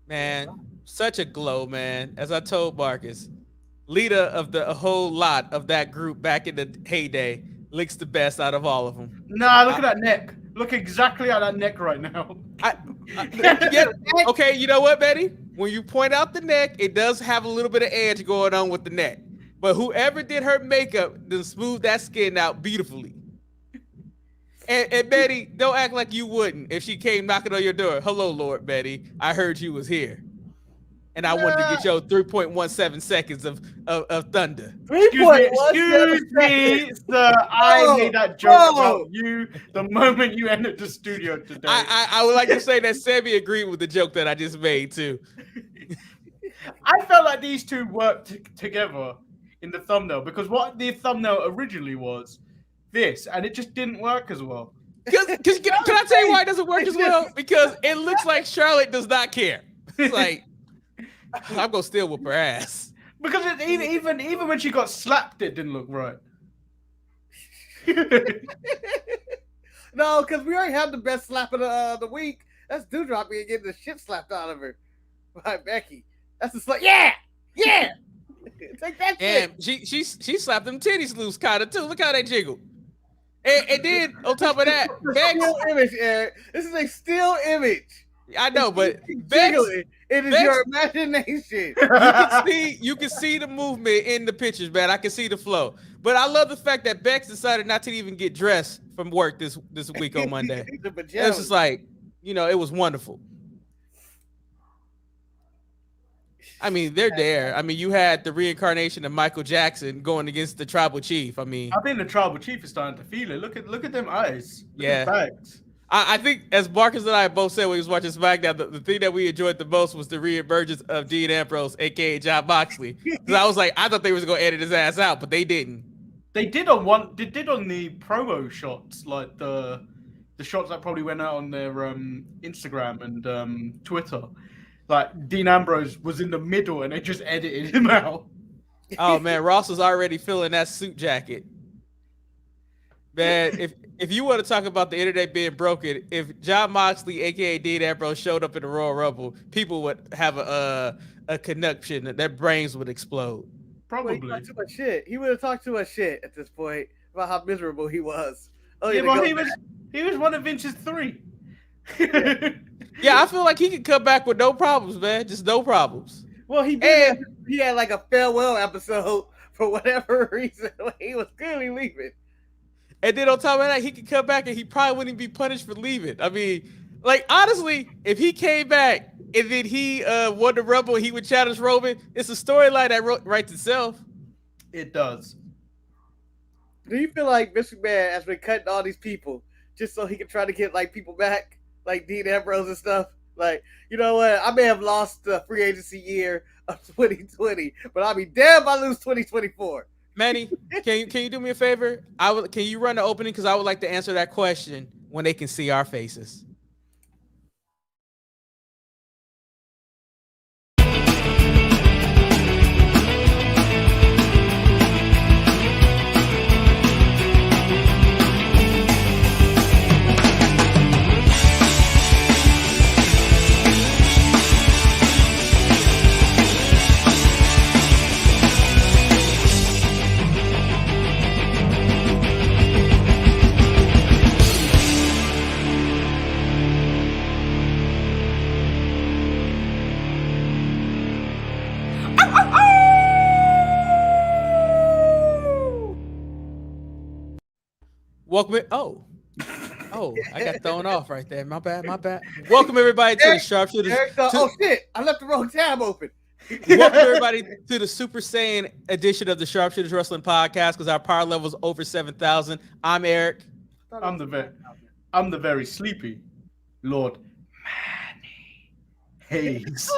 Man, such a glow, man. As I told Marcus, leader of a whole lot of that group back in the heyday looks the best out of all of them. Nah, look at that neck. Look exactly at that neck right now. Yeah, okay, you know what, Betty? When you point out the neck, it does have a little bit of edge going on with the neck. But whoever did her makeup then smoothed that skin out beautifully. And Betty, don't act like you wouldn't if she came knocking on your door. Hello, Lord Betty. I heard you was here. And I wanted to get your 3.17 seconds of thunder. Excuse me, sir. I made that joke about you the moment you entered the studio today. I would like to say that Sammy agreed with the joke that I just made, too. I felt like these two worked together in the thumbnail because what the thumbnail originally was this, and it just didn't work as well. Can I tell you why it doesn't work as well? Because it looks like Charlotte does not care. It's like, I'm gonna still whoop her ass. Because even when she got slapped, it didn't look right. No, because we already had the best slap of the week. That's Dewdrop being getting the shit slapped out of her by Becky. That's just like, yeah. Take that shit. And she slapped them titties loose, kind of too. Look how they jiggle. And then on top of that, Bex, still image, Eric. This is a still image. I know, but Bex, it is your imagination. You can see the movement in the pictures, man. I can see the flow. But I love the fact that Bex decided not to even get dressed from work this week on Monday. It was just like, it was wonderful. I mean, they're there. I mean, you had the reincarnation of Michael Jackson going against the Tribal Chief. I mean, I think the Tribal Chief is starting to feel it. Look at them eyes. Yeah. I think, as Marcus and I both said when he was watching SmackDown, the thing that we enjoyed the most was the reemergence of Dean Ambrose, aka Jon Moxley. Because I was like, I thought they was gonna edit his ass out, but they didn't. They did on the promo shots, like the shots that probably went out on their Instagram and Twitter. Like Dean Ambrose was in the middle, and they just edited him out. Oh man, Ross was already feeling that suit jacket. Man, if you want to talk about the internet being broken, if Jon Moxley, aka Dean Ambrose, showed up in the Royal Rumble, people would have a connection that their brains would explode. Probably. Well, too much shit. He would have talked too much shit at this point about how miserable he was. He was one of Vince's 3. Yeah, I feel like he could come back with no problems, man. Just no problems. Well, he did. He had like a farewell episode for whatever reason. He was clearly leaving. And then on top of that, he could come back and he probably wouldn't be punished for leaving. I mean, like, honestly, if he came back and then he won the Rumble and he would challenge Roman, it's a storyline that writes itself. It does. Do you feel like Vince McMahon has been cutting all these people just so he can try to get like people back, like Dean Ambrose and stuff? Like, you know what? I may have lost the free agency year of 2020, but I'll be damned if I lose 2024. Manny, can you do me a favor? Can you run the opening? Because I would like to answer that question when they can see our faces. Welcome. I got thrown off right there. My bad. Welcome everybody to the Sharpshooters. Oh shit! I left the wrong tab open. Welcome everybody to the Super Saiyan edition of the Sharpshooters Wrestling Podcast because our power level is over 7,000. I'm Eric. I'm the very sleepy Lord Manny Hayes.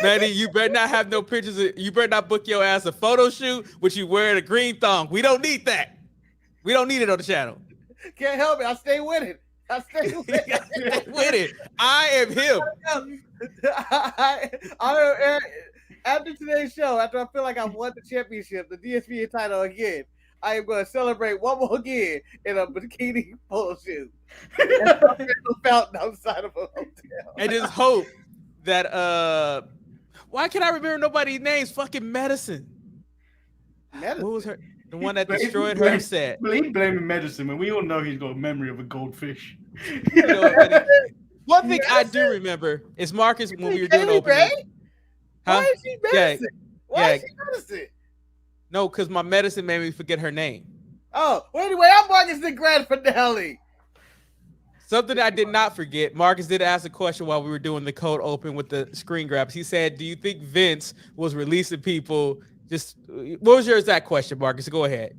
Manny, you better not have no pictures. You better not book your ass a photo shoot with you wearing a green thong. We don't need that. We don't need it on the channel. Can't help it. I stay with it. With it. I am him. After today's show, after I feel like I've won the championship, the DSP title again, I am going to celebrate one more again in a bikini photo shoot. There's a fountain outside of a hotel. and just hope that why can't I remember nobody's names? Fucking Medicine. What was her? The one that destroyed her set. Blame blaming Medicine when we all know he's got a memory of a goldfish. You know what, one thing I do remember is Marcus when we were doing opening. Huh? Why is she Medicine? Why is she Medicine? No, because my Medicine made me forget her name. Oh, well, anyway, I'm Marcus the Grand Finale. Something I did not forget. Marcus did ask a question while we were doing the cold open with the screen grabs. He said, "Do you think Vince was releasing people?" What was your exact question, Marcus? Go ahead.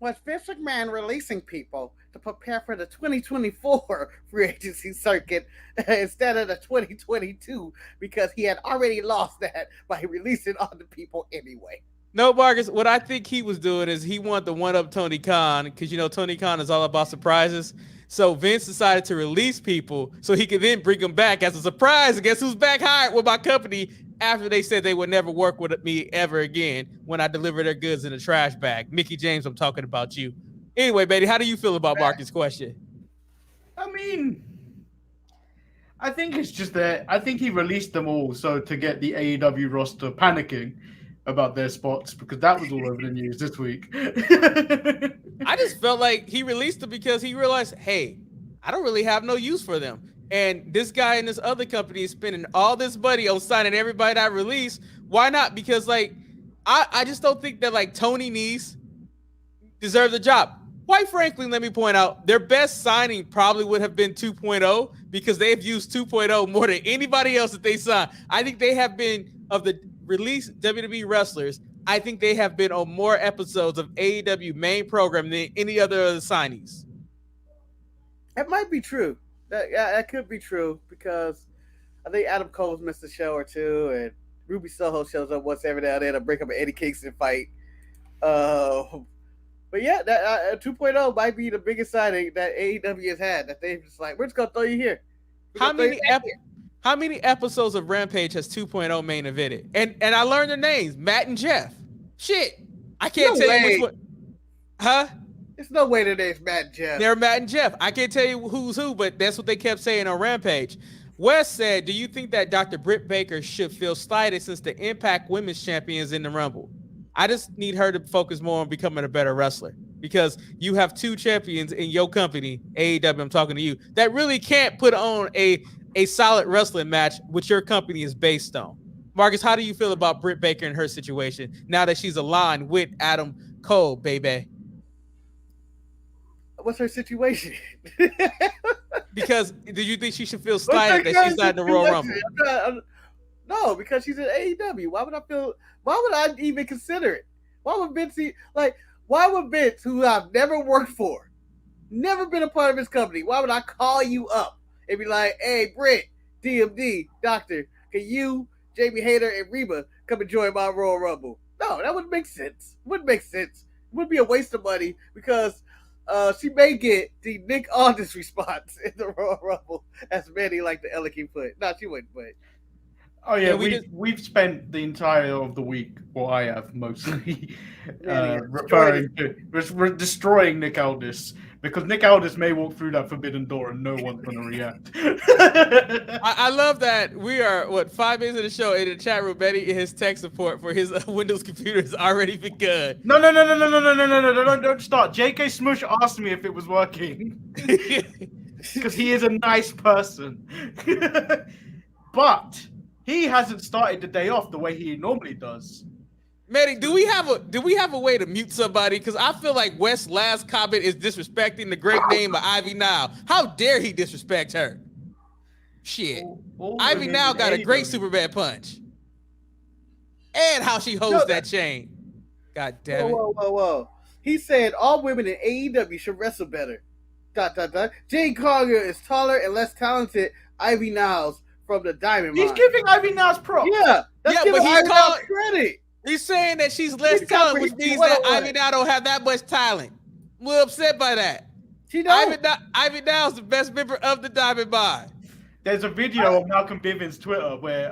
Was Vince McMahon releasing people to prepare for the 2024 free agency circuit instead of the 2022 because he had already lost that by releasing all the people anyway? No, Marcus, what I think he was doing is he wanted to one-up Tony Khan because, Tony Khan is all about surprises. So Vince decided to release people so he could then bring them back as a surprise. And guess who's back hired with my company after they said they would never work with me ever again when I deliver their goods in a trash bag? Mickey James, I'm talking about you. Anyway, Betty, how do you feel about Marcus' question? I mean, I think it's just that I think he released them all so to get the AEW roster panicking about their spots because that was all over the news this week. I just felt like he released them because he realized, hey, I don't really have no use for them. And this guy and this other company is spending all this money on signing everybody that I release. Why not? Because I just don't think that Tony Nese deserves the job. Quite frankly, let me point out their best signing probably would have been 2.0 because they've used 2.0 more than anybody else that they signed. I think they have been of the released WWE wrestlers. I think they have been on more episodes of AEW main program than any other signees. That might be true. That could be true because I think Adam Cole's missed a show or two, and Ruby Soho shows up once every now and then to break up an Eddie Kingston fight. But yeah, that 2.0 might be the biggest signing that AEW has had. That they've just we're just gonna throw you here. How many episodes of Rampage has 2.0 main evented? And I learned their names, Matt and Jeff. Shit, I can't tell you which one. Huh? There's no way their name's Matt and Jeff. They're Matt and Jeff. I can't tell you who's who, but that's what they kept saying on Rampage. Wes said, "Do you think that Dr. Britt Baker should feel slighted since the Impact Women's Champion is in the Rumble? I just need her to focus more on becoming a better wrestler because you have two champions in your company, AEW, I'm talking to you, that really can't put on a solid wrestling match which your company is based on." Marcus, how do you feel about Britt Baker and her situation now that she's aligned with Adam Cole, baby? What's her situation? Because do you think she should feel slighted that she's not in the Royal Rumble? No, because she's in AEW. Why would I even consider it? Why would Vince why would Vince, who I've never worked for, never been a part of his company, why would I call you up and be like, "Hey, Britt, DMD, Doctor, can you, Jamie Hayter, and Reba come and join my Royal Rumble?" No, that wouldn't make sense. It wouldn't make sense. It would be a waste of money because she may get the Nick Aldis response in the Royal Rumble as many like the Elegant put. No, she wouldn't, but. Oh yeah, we've spent the entire of the week, well, I have mostly, destroying Nick Aldis because Nick Aldis may walk through that forbidden door and no one's going to react. I love that we are 5 minutes of the show in the chat room. Betty, his tech support for his Windows computer has already begun. No! Don't start. JK Smush asked me if it was working because he is a nice person, but. He hasn't started the day off the way he normally does. Manny, do we have a way to mute somebody? Because I feel like West's last comment is disrespecting the great name of Ivy Nile. How dare he disrespect her? Shit. Ivy Nile got a great Superman punch. And how she holds that chain. God damn it. Whoa. He said all women in AEW should wrestle better. ... Jane Cargill is taller and less talented Ivy Niles from the Diamond Mine. He's giving Ivy Niles props. Yeah, that's giving Ivy Niles credit. He's saying that she's less talented, which means that Ivy Niles don't have that much talent. We're upset by that. She don't. Ivy Niles is the best member of the Diamond Mine. There's a video on Malcolm Bivens' Twitter where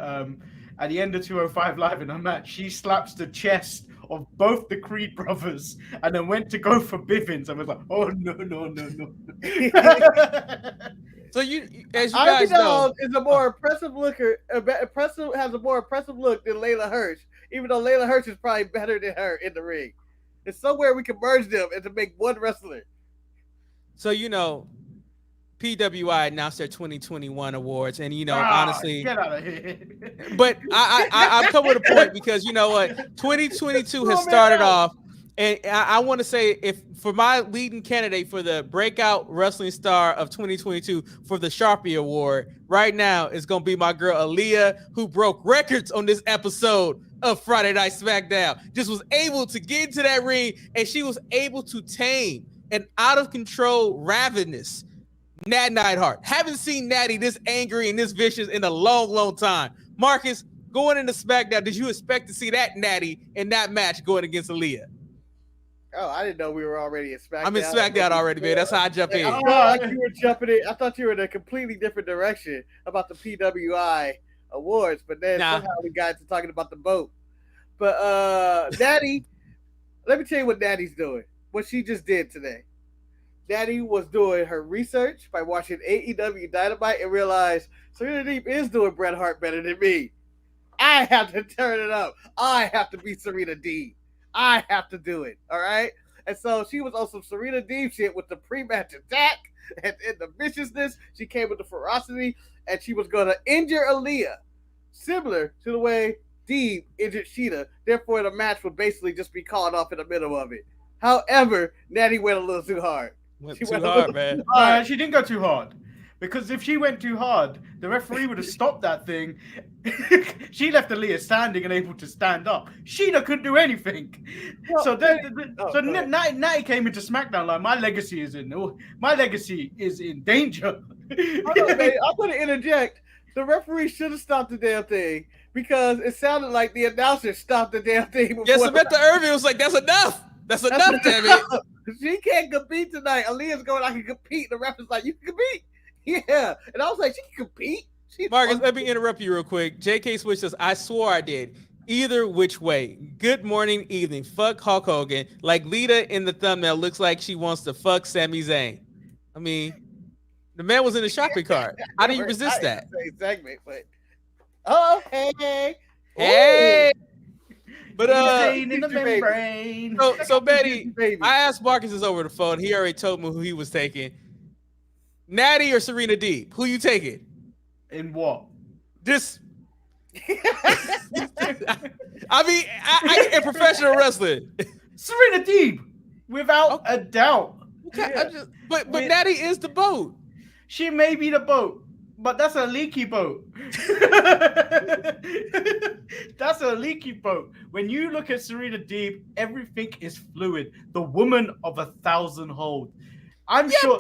at the end of 205 Live in a match, she slaps the chest of both the Creed brothers and then went to go for Bivens and was like, "Oh, no." So as you guys know, is a more impressive looker. Has a more impressive look than Layla Hirsch, even though Layla Hirsch is probably better than her in the ring. It's somewhere we can merge them and to make one wrestler. So PWI announced their 2021 awards, and honestly, get out of here. But I'm coming with a point because you know what, 2022 has started off, and I want to say for my leading candidate for the breakout wrestling star of 2022 for the Sharpie Award right now is going to be my girl Aaliyah, who broke records on this episode of Friday Night SmackDown. Just was able to get into that ring, and she was able to tame an out of control ravenous Nat Neidhart. Haven't seen Natty this angry and this vicious in a long, long time. Marcus, going into SmackDown, did you expect to see that Natty in that match going against Aaliyah? Oh, I didn't know we were already in SmackDown. I'm in SmackDown already, man. That's how I jump in. I thought you were jumping in. I thought you were in a completely different direction about the PWI awards, but then somehow we got to talking about the boat. But Natty, let me tell you what Natty's doing. What she just did today. Natty was doing her research by watching AEW Dynamite and realized Serena Deeb is doing Bret Hart better than me. I have to turn it up. I have to be Serena Deeb. I have to do it. All right? And so she was on some Serena Deeb shit with the pre-match attack and the viciousness. She came with the ferocity, and she was going to injure Aaliyah, similar to the way Deeb injured Sheeta. Therefore, the match would basically just be called off in the middle of it. However, Natty went a little too hard. She went too hard, man. She didn't go too hard. Because if she went too hard, the referee would have stopped that thing. She left Aaliyah standing and able to stand up. Sheena couldn't do anything. So Natty came into SmackDown like my legacy is in danger. I'm going to interject. The referee should have stopped the damn thing because it sounded like the announcer stopped the damn thing. Yeah, Samantha Irvin was like, "That's enough. That's enough, damn it." She can't compete tonight. Aaliyah's going, "I can compete." The ref is like, "You can compete." Yeah. And I was like, she can compete. Marcus, let me interrupt you real quick. JK Switch says, "I swore I did. Either which way. Good morning, evening. Fuck Hulk Hogan. Like Lita in the thumbnail looks like she wants to fuck Sami Zayn." I mean, the man was in the shopping cart. How do you resist that? Segment, but hey. But in the membrane. So Betty, I asked Marcus this over the phone. He already told me who he was taking. Natty or Serena Deeb? Who you taking? In what? Just I mean, in professional wrestling. Serena Deeb, without a doubt. Okay, but Natty is the boat. She may be the boat, but that's a leaky boat. That's a leaky boat. When you look at Serena Deeb, everything is fluid. The woman of 1,000 hold. I'm sure.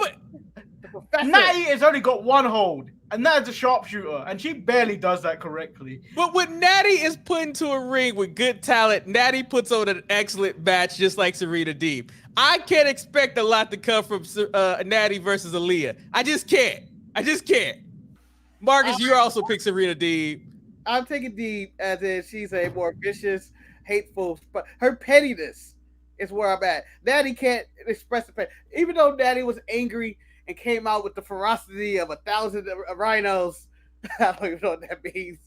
But Natty has only got one hold, and that is a sharpshooter, and she barely does that correctly. But when Natty is put into a ring with good talent, Natty puts on an excellent match just like Serena Deeb. I can't expect a lot to come from Natty versus Aaliyah. I just can't. Marcus, you also pick Serena Deeb. I'm taking Deeb as in she's a more vicious, hateful, but her pettiness is where I'm at. Natty can't express the pain. Even though Natty was angry and came out with the ferocity of 1,000 rhinos. I don't even know what that means.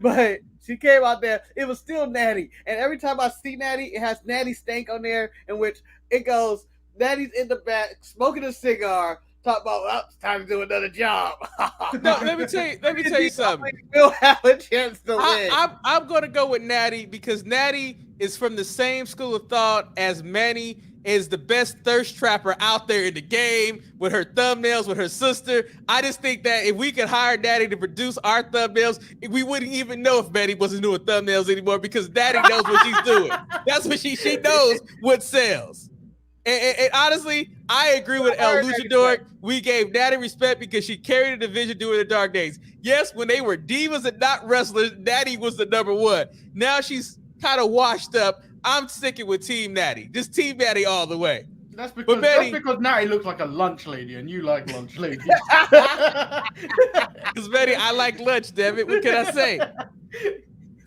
But she came out there. It was still Natty. And every time I see Natty, it has Natty stank on there in which it goes, Natty's in the back, smoking a cigar, talking about, well, it's time to do another job. No, let me tell you something. We'll have a chance to win. I'm going to go with Natty because Natty is from the same school of thought as Manny is the best thirst trapper out there in the game with her thumbnails, with her sister. I just think that if we could hire Natty to produce our thumbnails, we wouldn't even know if Manny wasn't doing thumbnails anymore because Natty knows what she's doing. That's what she knows what sells. And honestly, I agree with El Luchador. We gave Natty respect because she carried the division during the dark days. Yes, when they were divas and not wrestlers, Natty was the number one. Now she's kind of washed up. I'm sticking with Team Natty. Just Team Natty all the way. That's because Natty looks like a lunch lady and you like lunch ladies. Because Betty, I like lunch, damn it. What can I say?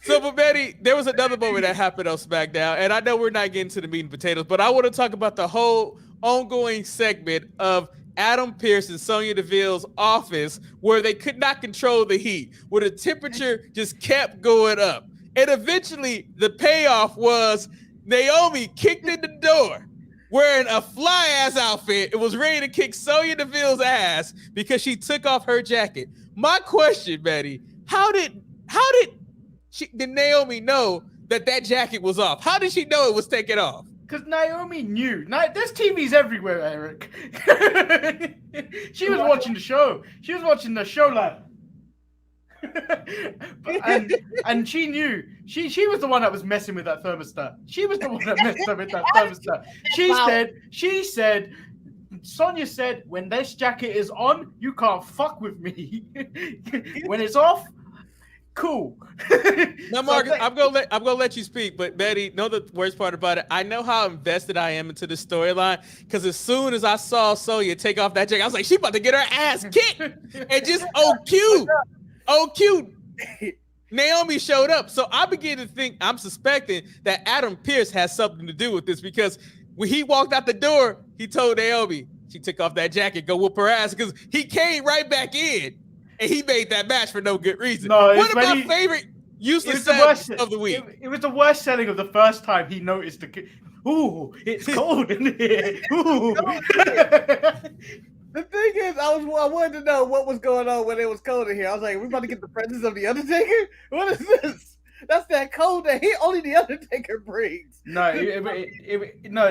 So, but Betty, there was another moment that happened on SmackDown, and I know we're not getting to the meat and potatoes, but I want to talk about the whole ongoing segment of Adam Pearce and Sonya Deville's office where they could not control the heat, where the temperature just kept going up. And eventually the payoff was Naomi kicked in the door wearing a fly-ass outfit and was ready to kick Sonya Deville's ass because she took off her jacket. My question, Betty, how did Naomi know that jacket was off? How did she know it was taken off? Because Naomi knew. There's TVs everywhere, Eric. She was watching the show. She was watching the show like... and she knew. She was the one that was messing with that thermostat. She was the one that messed up with that thermostat. She said, Sonya said, when this jacket is on, you can't fuck with me. When it's off, cool. Now, Marcus, I'm gonna let you speak, but Betty, know the worst part about it. I know how invested I am into the storyline because as soon as I saw Sonya take off that jacket, I was like, she about to get her ass kicked, and just cute. Naomi showed up, so I begin to think, I'm suspecting that Adam Pearce has something to do with this because when he walked out the door, he told Naomi she took off that jacket, go whoop her ass because he came right back in. And he made that match for no good reason. No, one of my favorite useless segments of the week. It was the worst selling of the first time he noticed ooh, it's cold in here. Ooh. The thing is, I wanted to know what was going on when it was cold in here. I was like, we're about to get the presence of the Undertaker? What is this? That's that cold that only the Undertaker brings. No, it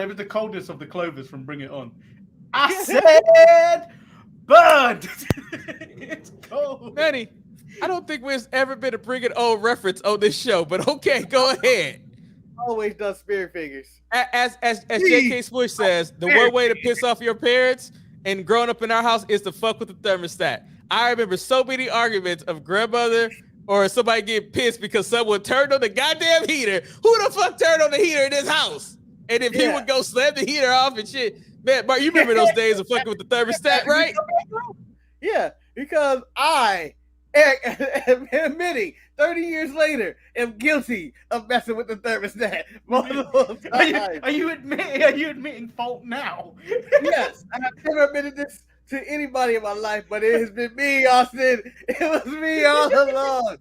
was the coldness of the Clovers from Bring It On. I said... Burned. It's cold. Manny, I don't think there's ever been a Bring It On reference on this show, but okay, go ahead. Always does spirit figures. As J.K. Smush says, the one way to piss off your parents and growing up in our house is to fuck with the thermostat. I remember so many arguments of grandmother or somebody getting pissed because someone turned on the goddamn heater. Who the fuck turned on the heater in this house? And if he would go slam the heater off and shit. Man, Mark, you remember those days of fucking with the thermostat, right? Yeah, because I, admitting 30 years later, am guilty of messing with the thermostat multiple times. Are you admitting fault now? Yes, I have never admitted this to anybody in my life, but it has been me, Austin. It was me all along.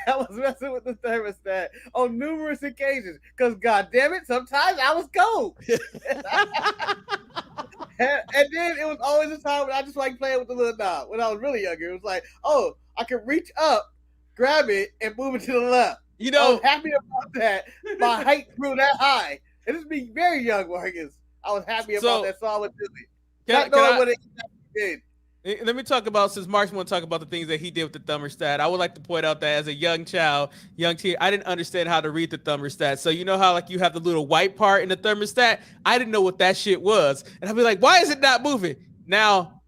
I was messing with the thermostat on numerous occasions because, God damn it, sometimes I was cold. and then it was always a time when I just like playing with the little knob. When I was really younger, it was like, oh, I could reach up, grab it, and move it to the left. You know, I was happy about that. My height grew that high. And this is me very young, Marcus. I was happy about that, so I would do it. Not knowing what it did. Let me talk about, since Mark's want to talk about the things that he did with the thermostat, I would like to point out that as a young teen, I didn't understand how to read the thermostat. So you know how like you have the little white part in the thermostat? I didn't know what that shit was. And I'd be like, why is it not moving? Now,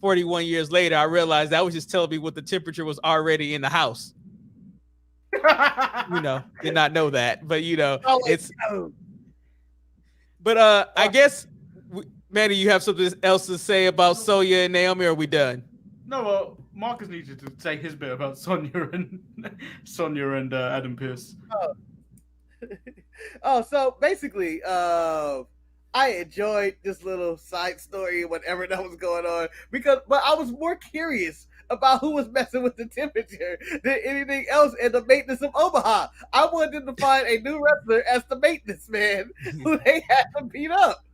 41 years later, I realized that was just telling me what the temperature was already in the house. Did not know that, but it's. But I guess. Manny, you have something else to say about Sonya and Naomi, or are we done? No, well, Marcus needed to say his bit about Sonya and Adam Pearce. So basically, I enjoyed this little side story, whatever that was going on, but I was more curious about who was messing with the temperature than anything else in the maintenance of Omaha. I wanted them to find a new wrestler as the maintenance man who they had to beat up.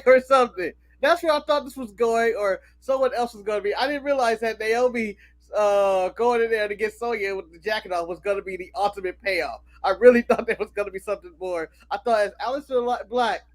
Or something. That's where I thought this was going, or someone else was going to be. I didn't realize that Naomi going in there to get Sonya with the jacket on was going to be the ultimate payoff. I really thought there was going to be something more. I thought as Aleister Black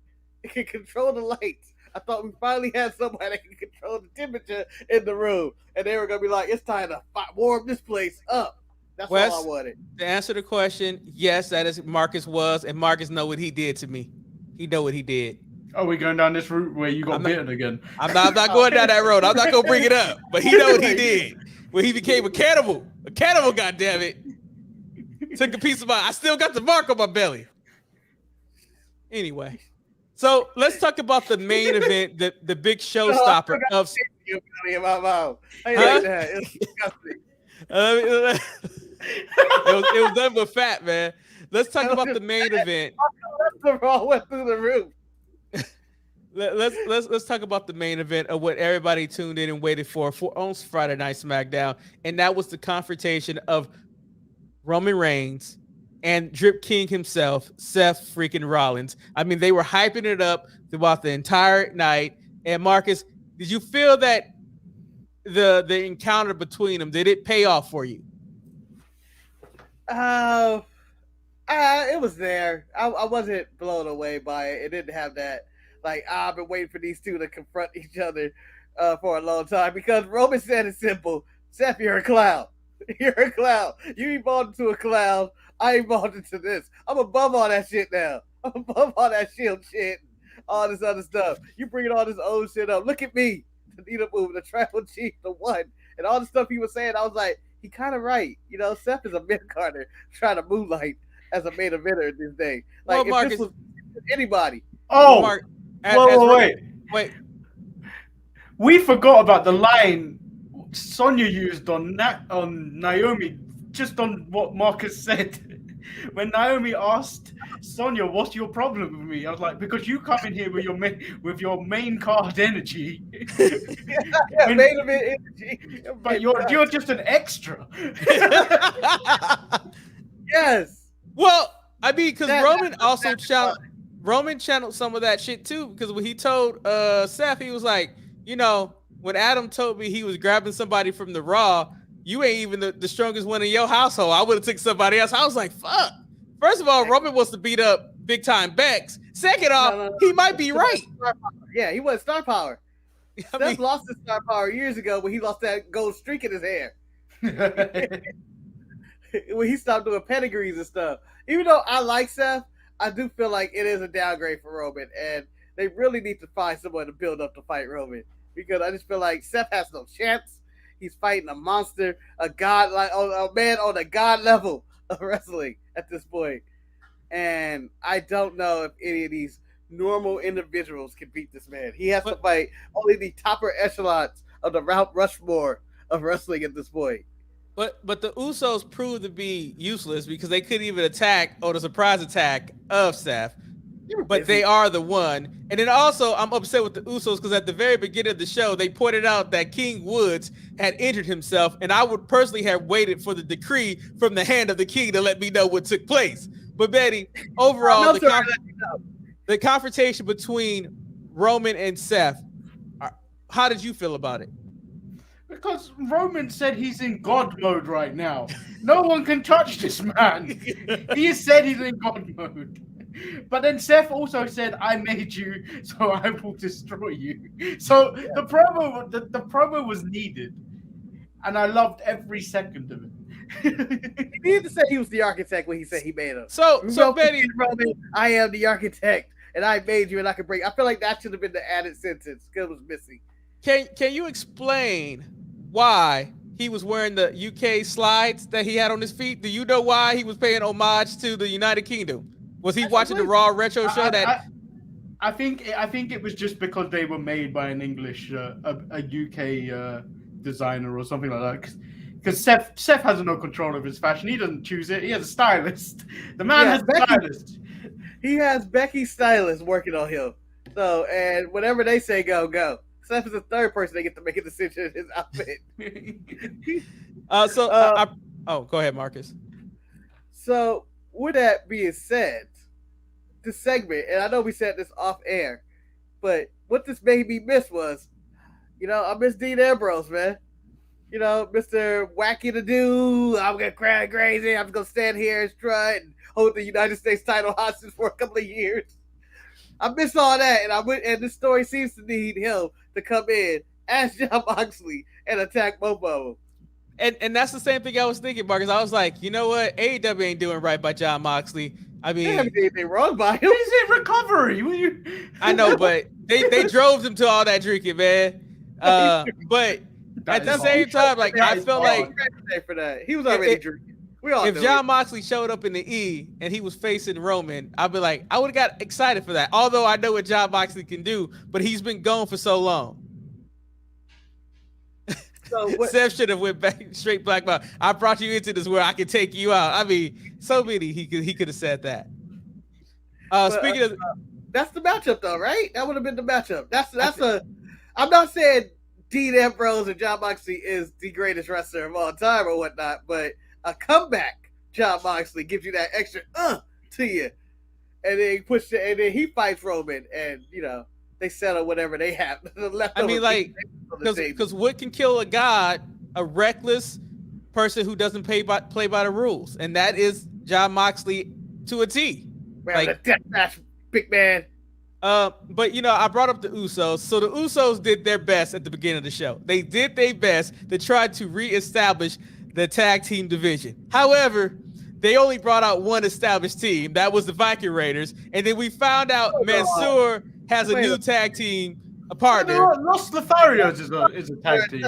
could control the lights, I thought we finally had somebody that could control the temperature in the room, and they were going to be like, it's time to warm this place up. That's all I wanted. To answer the question, yes, that is Marcus was, and Marcus know what he did to me. He know what he did. Oh, we going down this route where you got bitten again? I'm not going down that road. I'm not going to bring it up. But he know what he did. When he became a cannibal. A cannibal, goddammit. Took a piece of I still got the mark on my belly. Anyway. So let's talk about the main event, the big showstopper of... in my mouth. It was done with fat, man. Let's talk about the main event. The raw went through the roof. Let's talk about the main event of what everybody tuned in and waited for on Friday Night SmackDown, and that was the confrontation of Roman Reigns and Drip King himself, Seth freaking Rollins. I mean, they were hyping it up throughout the entire night. And Marcus, did you feel that the encounter between them, did it pay off for you? It was there. I wasn't blown away by it. It didn't have that, like, I've been waiting for these two to confront each other for a long time, because Roman said it simple. Seth, you're a clown. You're a clown. You evolved into a clown. I evolved into this. I'm above all that shit now. I'm above all that Shield shit, all this other stuff. You bringing all this old shit up. Look at me, the Nita Move, the Tribal Chief, the one, and all the stuff he was saying. I was like, he kind of right. You know, Seth is a mid-carder trying to moonlight as a main eventer in this day. Like, well, if Marcus, this was anybody. Oh, wait. We forgot about the line Sonya used on Naomi, just on what Marcus said. When Naomi asked Sonya, "What's your problem with me?" I was like, "Because you come in here with your main card energy, main event energy, but you're just an extra." Yes. Well, I mean, because Roman channeled some of that shit too. Because when he told Seth, he was like, you know, when Adam told me he was grabbing somebody from the Raw, you ain't even the strongest one in your household. I would have took somebody else. I was like, fuck. First of all, Roman wants to beat up big time Bex. Second off, he might be right. Yeah, he was star power. Seth lost his star power years ago when he lost that gold streak in his hair. When he stopped doing pedigrees and stuff. Even though I like Seth, I do feel like it is a downgrade for Roman, and they really need to find someone to build up to fight Roman, because I just feel like Seth has no chance. He's fighting a monster, a god, like a man on the god level of wrestling at this point. And I don't know if any of these normal individuals can beat this man. He has to fight only the topper echelons of the Mount Rushmore of wrestling at this point. But the Usos proved to be useless because they couldn't even attack or the surprise attack of Seth. But they are the one. And then also, I'm upset with the Usos because at the very beginning of the show, they pointed out that King Woods had injured himself, and I would personally have waited for the decree from the hand of the king to let me know what took place. But Betty, overall, the confrontation between Roman and Seth, how did you feel about it? Because Roman said he's in God mode right now. No one can touch this man. He said he's in God mode. But then Seth also said, "I made you, so I will destroy you." So the promo was needed, and I loved every second of it. He needed to say he was the architect when he said he made him. So Betty, Roman, I am the architect, and I made you, and I can break. I feel like that should have been the added sentence because it was missing. Can you explain why he was wearing the UK slides that he had on his feet? Do you know why he was paying homage to the United Kingdom? Was he watching the Raw retro show? I think it was just because they were made by an English, a UK designer or something like that. Because Seth has no control of his fashion. He doesn't choose it. He has a stylist. The man has a stylist. He has Becky's stylist working on him. So, and whatever they say, go. Seth is the third person they get to make a decision in his outfit. Go ahead, Marcus. So, with that being said, this segment, and I know we said this off air, but what this made me miss was, I miss Dean Ambrose, man. Mr. Wacky to do. I'm gonna cry crazy. I'm gonna stand here and strut and hold the United States title hostage for a couple of years. I miss all that, and this story seems to need him to come in as Jon Moxley and attack both of them. And that's the same thing I was thinking, Marcus. I was like, you know what? AEW ain't doing right by Jon Moxley. I mean, they haven't done anything wrong by him. He's in recovery. I know, but they drove him to all that drinking, man. But at the same time, like I felt like for that he was already drinking. If Jon Moxley showed up in the E and he was facing Roman, I'd be like, I would have got excited for that. Although I know what Jon Moxley can do, but he's been gone for so long. So Seth should have went back straight black belt. I brought you into this where I could take you out. I mean, so many he could have said that. That's the matchup, though, right? That would have been the matchup. I'm not saying Dean Ambrose and Jon Moxley is the greatest wrestler of all time or whatnot, but a comeback Jon Moxley gives you that extra to you, and then and then he fights Roman, and they settle whatever they have. I mean, like, because what can kill a god? A reckless person who doesn't play by the rules, and that is Jon Moxley to a T. Like a death match, big man. But I brought up the Usos. So the Usos did their best at the beginning of the show. They did their best to try to reestablish the tag team division. However, they only brought out one established team. That was the Viking Raiders. And then we found out Mansoor has a new tag team, a partner. Los Lotharios is a tag team.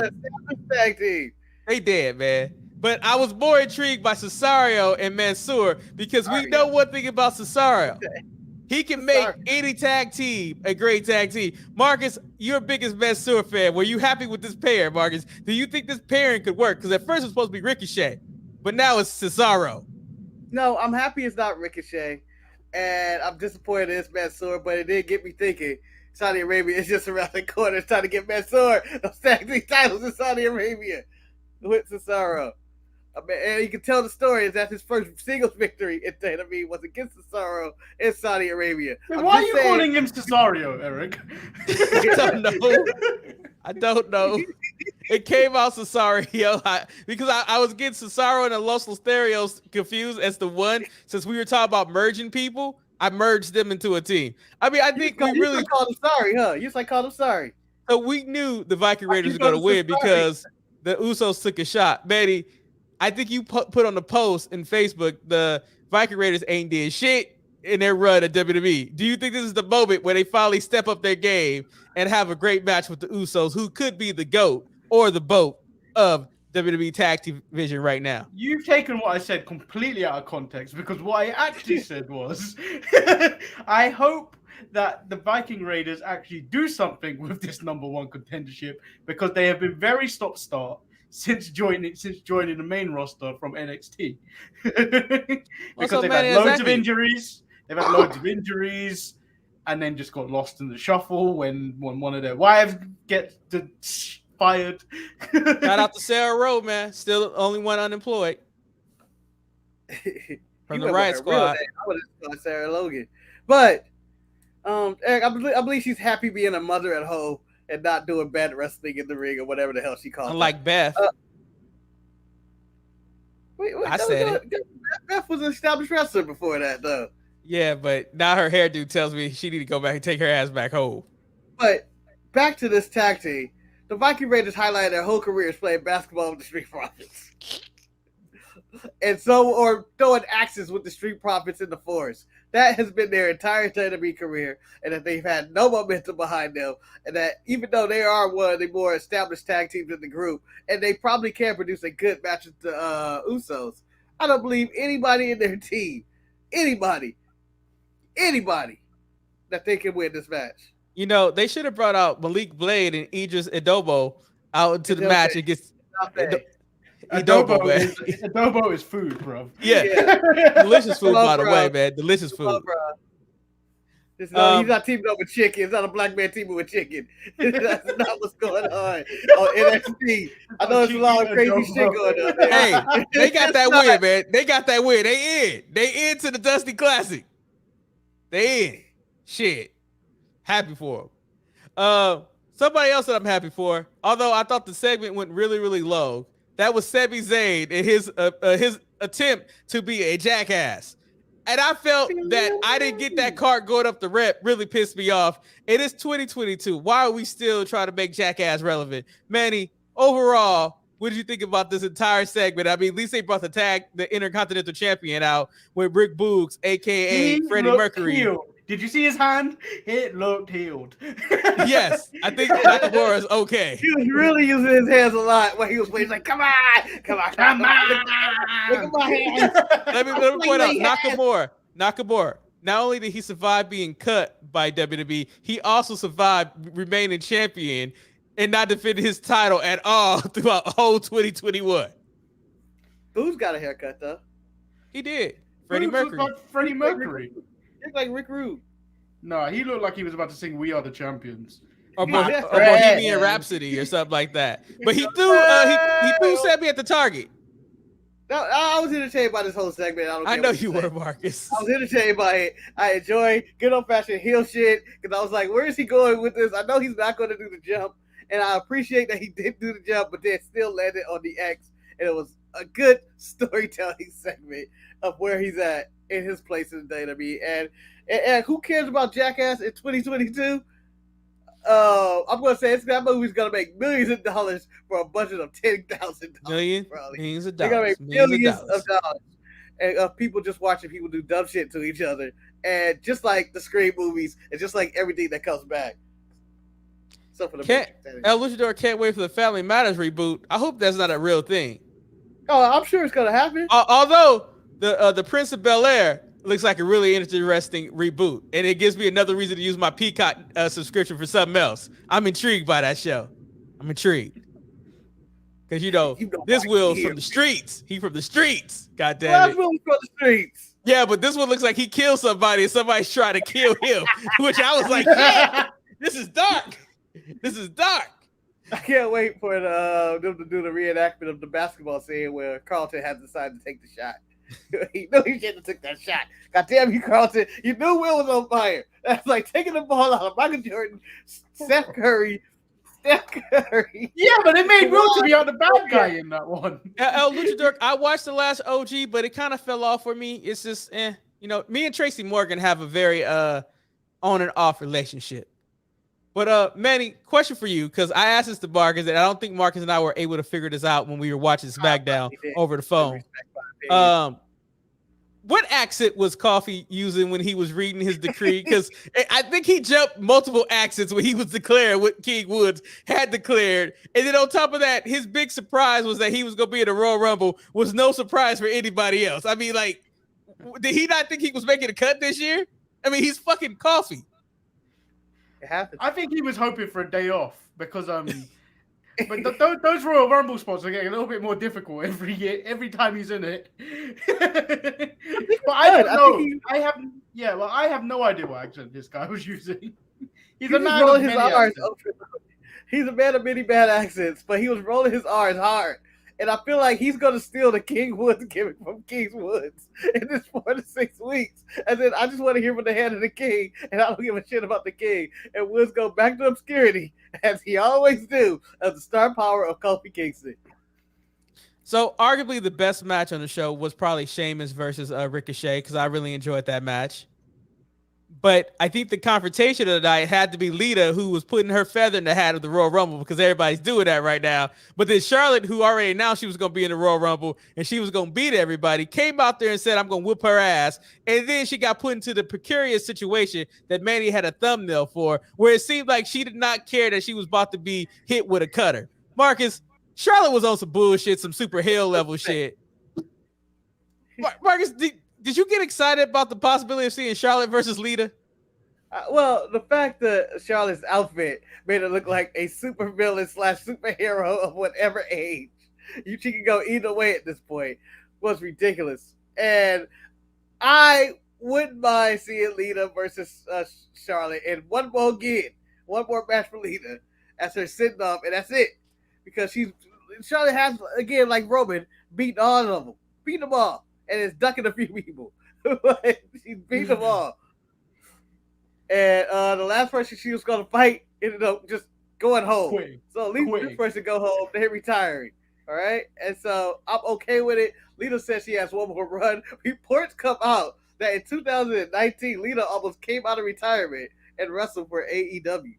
Tag team. They did, man. But I was more intrigued by Cesaro and Mansoor because we know one thing about Cesaro. He can make any tag team a great tag team. Marcus, you're biggest Mansoor fan. Were you happy with this pair, Marcus? Do you think this pairing could work? Because at first it was supposed to be Ricochet, but now it's Cesaro. No, I'm happy it's not Ricochet, and I'm disappointed it's Mansoor, but it did get me thinking. Saudi Arabia is just around the corner trying to get Mansoor those tag team titles in Saudi Arabia with Cesaro. And you can tell the story is that his first singles victory in WWE was against Cesaro in Saudi Arabia. Why are you calling him Cesario, Eric? I don't know. It came out Cesario because I was getting Cesaro and Los Lotharios confused as the one. Since we were talking about merging people, I merged them into a team. I mean, I think we really called him sorry, huh? You just called him sorry. So we knew the Viking Raiders were going to win because the Usos took a shot. Betty, I think you put on the post in Facebook, the Viking Raiders ain't did shit in their run at WWE. Do you think this is the moment where they finally step up their game and have a great match with the Usos, who could be the GOAT or the BOAT of WWE Tag Team Division right now? You've taken what I said completely out of context, because what I actually said was, I hope that the Viking Raiders actually do something with this number one contendership, because they have been very stop-start since joining the main roster from NXT. Because they've had loads of injuries. They've had loads of injuries, and then just got lost in the shuffle when one of their wives gets fired. Shout out to Sarah Rowe, man. Still the only one unemployed from the Riot Squad. I would have called Sarah Logan, but Eric, I believe she's happy being a mother at home and not doing bad wrestling in the ring or whatever the hell she calls it. Unlike Beth. I said it. Beth was an established wrestler before that, though. Yeah, but now her hairdo tells me she need to go back and take her ass back home. But back to this tag team. The Viking Raiders highlighted their whole careers playing basketball with the Street Profits. Or throwing axes with the Street Profits in the forest. That has been their entire WWE career, and that they've had no momentum behind them, and that even though they are one of the more established tag teams in the group, and they probably can produce a good match with the Usos, I don't believe anybody in their team, anybody, that they can win this match. They should have brought out Malik Blade and Idris Adobo out into the match against Adobo is food, bro. Yeah. Delicious food, by the way, man. Delicious food. He's not teaming up with chicken. It's not a black man teaming with chicken. That's not what's going on NXT. I know there's a lot of crazy shit going on. Hey, they got that win, man. They got that win. They in to the Dusty Classic. They in. Shit. Happy for them. Somebody else that I'm happy for, although I thought the segment went really, really low, that was Sami Zayn and his attempt to be a jackass. And I felt that I didn't get that card going up the rep really pissed me off. It is 2022. Why are we still trying to make jackass relevant? Manny, overall, what did you think about this entire segment? I mean, at least they brought the Intercontinental Champion out with Rick Boogs, a.k.a. Freddie Mercury. Healed. Did you see his hand? It looked healed. Yes, I think Nakamura is okay. He was really using his hands a lot when he was playing. He's like, come on. Look at my hands. Let me point out, Nakamura, not only did he survive being cut by WWE, he also survived remaining champion and not defending his title at all throughout the whole 2021. Who's got a haircut, though? He did. Freddie Mercury. Freddie Mercury. It's like Rick Rude. No, he looked like he was about to sing "We Are the Champions." Or That's Bohemian right. Rhapsody or something like that. But he threw Sammy at the target. No, I was entertained by this whole segment. I know you were, Marcus. I was entertained by it. I enjoy good old fashioned heel shit because I was like, where is he going with this? I know he's not going to do the jump, and I appreciate that he did do the jump, but then still landed on the X, and it was a good storytelling segment of where he's at in his place in the WWE. And who cares about Jackass in 2022? I'm gonna say that movie's gonna make millions of dollars for a budget of $10,000. Millions of dollars. They're gonna make millions of dollars, and of people just watching people do dumb shit to each other, and just like the Scream movies, and just like everything that comes back. So for the El Luchador can't wait for the Family Matters reboot. I hope that's not a real thing. Oh, I'm sure it's gonna happen. Although the Prince of Bel-Air looks like a really interesting reboot, and it gives me another reason to use my Peacock subscription for something else. I'm intrigued by that show. I'm intrigued because this Will's from the streets. He from the streets. God damn it. Will's from the streets. Yeah, but this one looks like he killed somebody, and somebody's trying to kill him. Which I was like, yeah, this is dark. This is dark. I can't wait for them to do the reenactment of the basketball scene where Carlton had decided to take the shot. He knew he shouldn't have took that shot. God damn you, Carlton. You knew Will was on fire. That's like taking the ball out of Michael Jordan, Steph Curry. Yeah, but it made Will to be on the bad guy in that one. El Luchador, I watched the last OG, but it kind of fell off for me. It's just, me and Tracy Morgan have a very on and off relationship. But Manny, question for you, because I asked this to Marcus, and I don't think Marcus and I were able to figure this out when we were watching SmackDown over the phone. What accent was Coffee using when he was reading his decree? Because I think he jumped multiple accents when he was declaring what King Woods had declared. And then on top of that, his big surprise was that he was going to be in the Royal Rumble. Was no surprise for anybody else. I mean, like, did he not think he was making a cut this year? I mean, he's fucking Coffee. It happens. I think he was hoping for a day off because but those Royal Rumble spots are getting a little bit more difficult every year, every time he's in it. But I don't know. I have no idea what accent this guy was using. He's a man of many accents. He's a man of many bad accents, but he was rolling his R's hard. And I feel like he's going to steal the King Woods gimmick from King Woods in this 4 to 6 weeks. And then I just want to hear from the hand of the King, and I don't give a shit about the King. And Woods go back to obscurity, as he always do, of the star power of Kofi Kingston. So arguably the best match on the show was probably Sheamus versus Ricochet, because I really enjoyed that match. But I think the confrontation of the night had to be Lita, who was putting her feather in the hat of the Royal Rumble because everybody's doing that right now. But then Charlotte, who already announced she was going to be in the Royal Rumble and she was going to beat everybody, came out there and said, I'm going to whip her ass. And then she got put into the precarious situation that Manny had a thumbnail for, where it seemed like she did not care that she was about to be hit with a cutter. Marcus, Charlotte was on some bullshit, some super hell level shit. Marcus, did you get excited about the possibility of seeing Charlotte versus Lita? Well, the fact that Charlotte's outfit made her look like a super villain / superhero of whatever age, she can go either way at this point, was ridiculous. And I wouldn't mind seeing Lita versus Charlotte in one more match for Lita as her sitting up, and that's it. Because Charlotte has, again, like Roman, beaten all of them. Beat them all. And is ducking a few people. She's beat them all. And the last person she was going to fight ended up just going home. So leave this person go home. They're retiring. All right? And so I'm okay with it. Lita says she has one more run. Reports come out that in 2019, Lita almost came out of retirement and wrestled for AEW.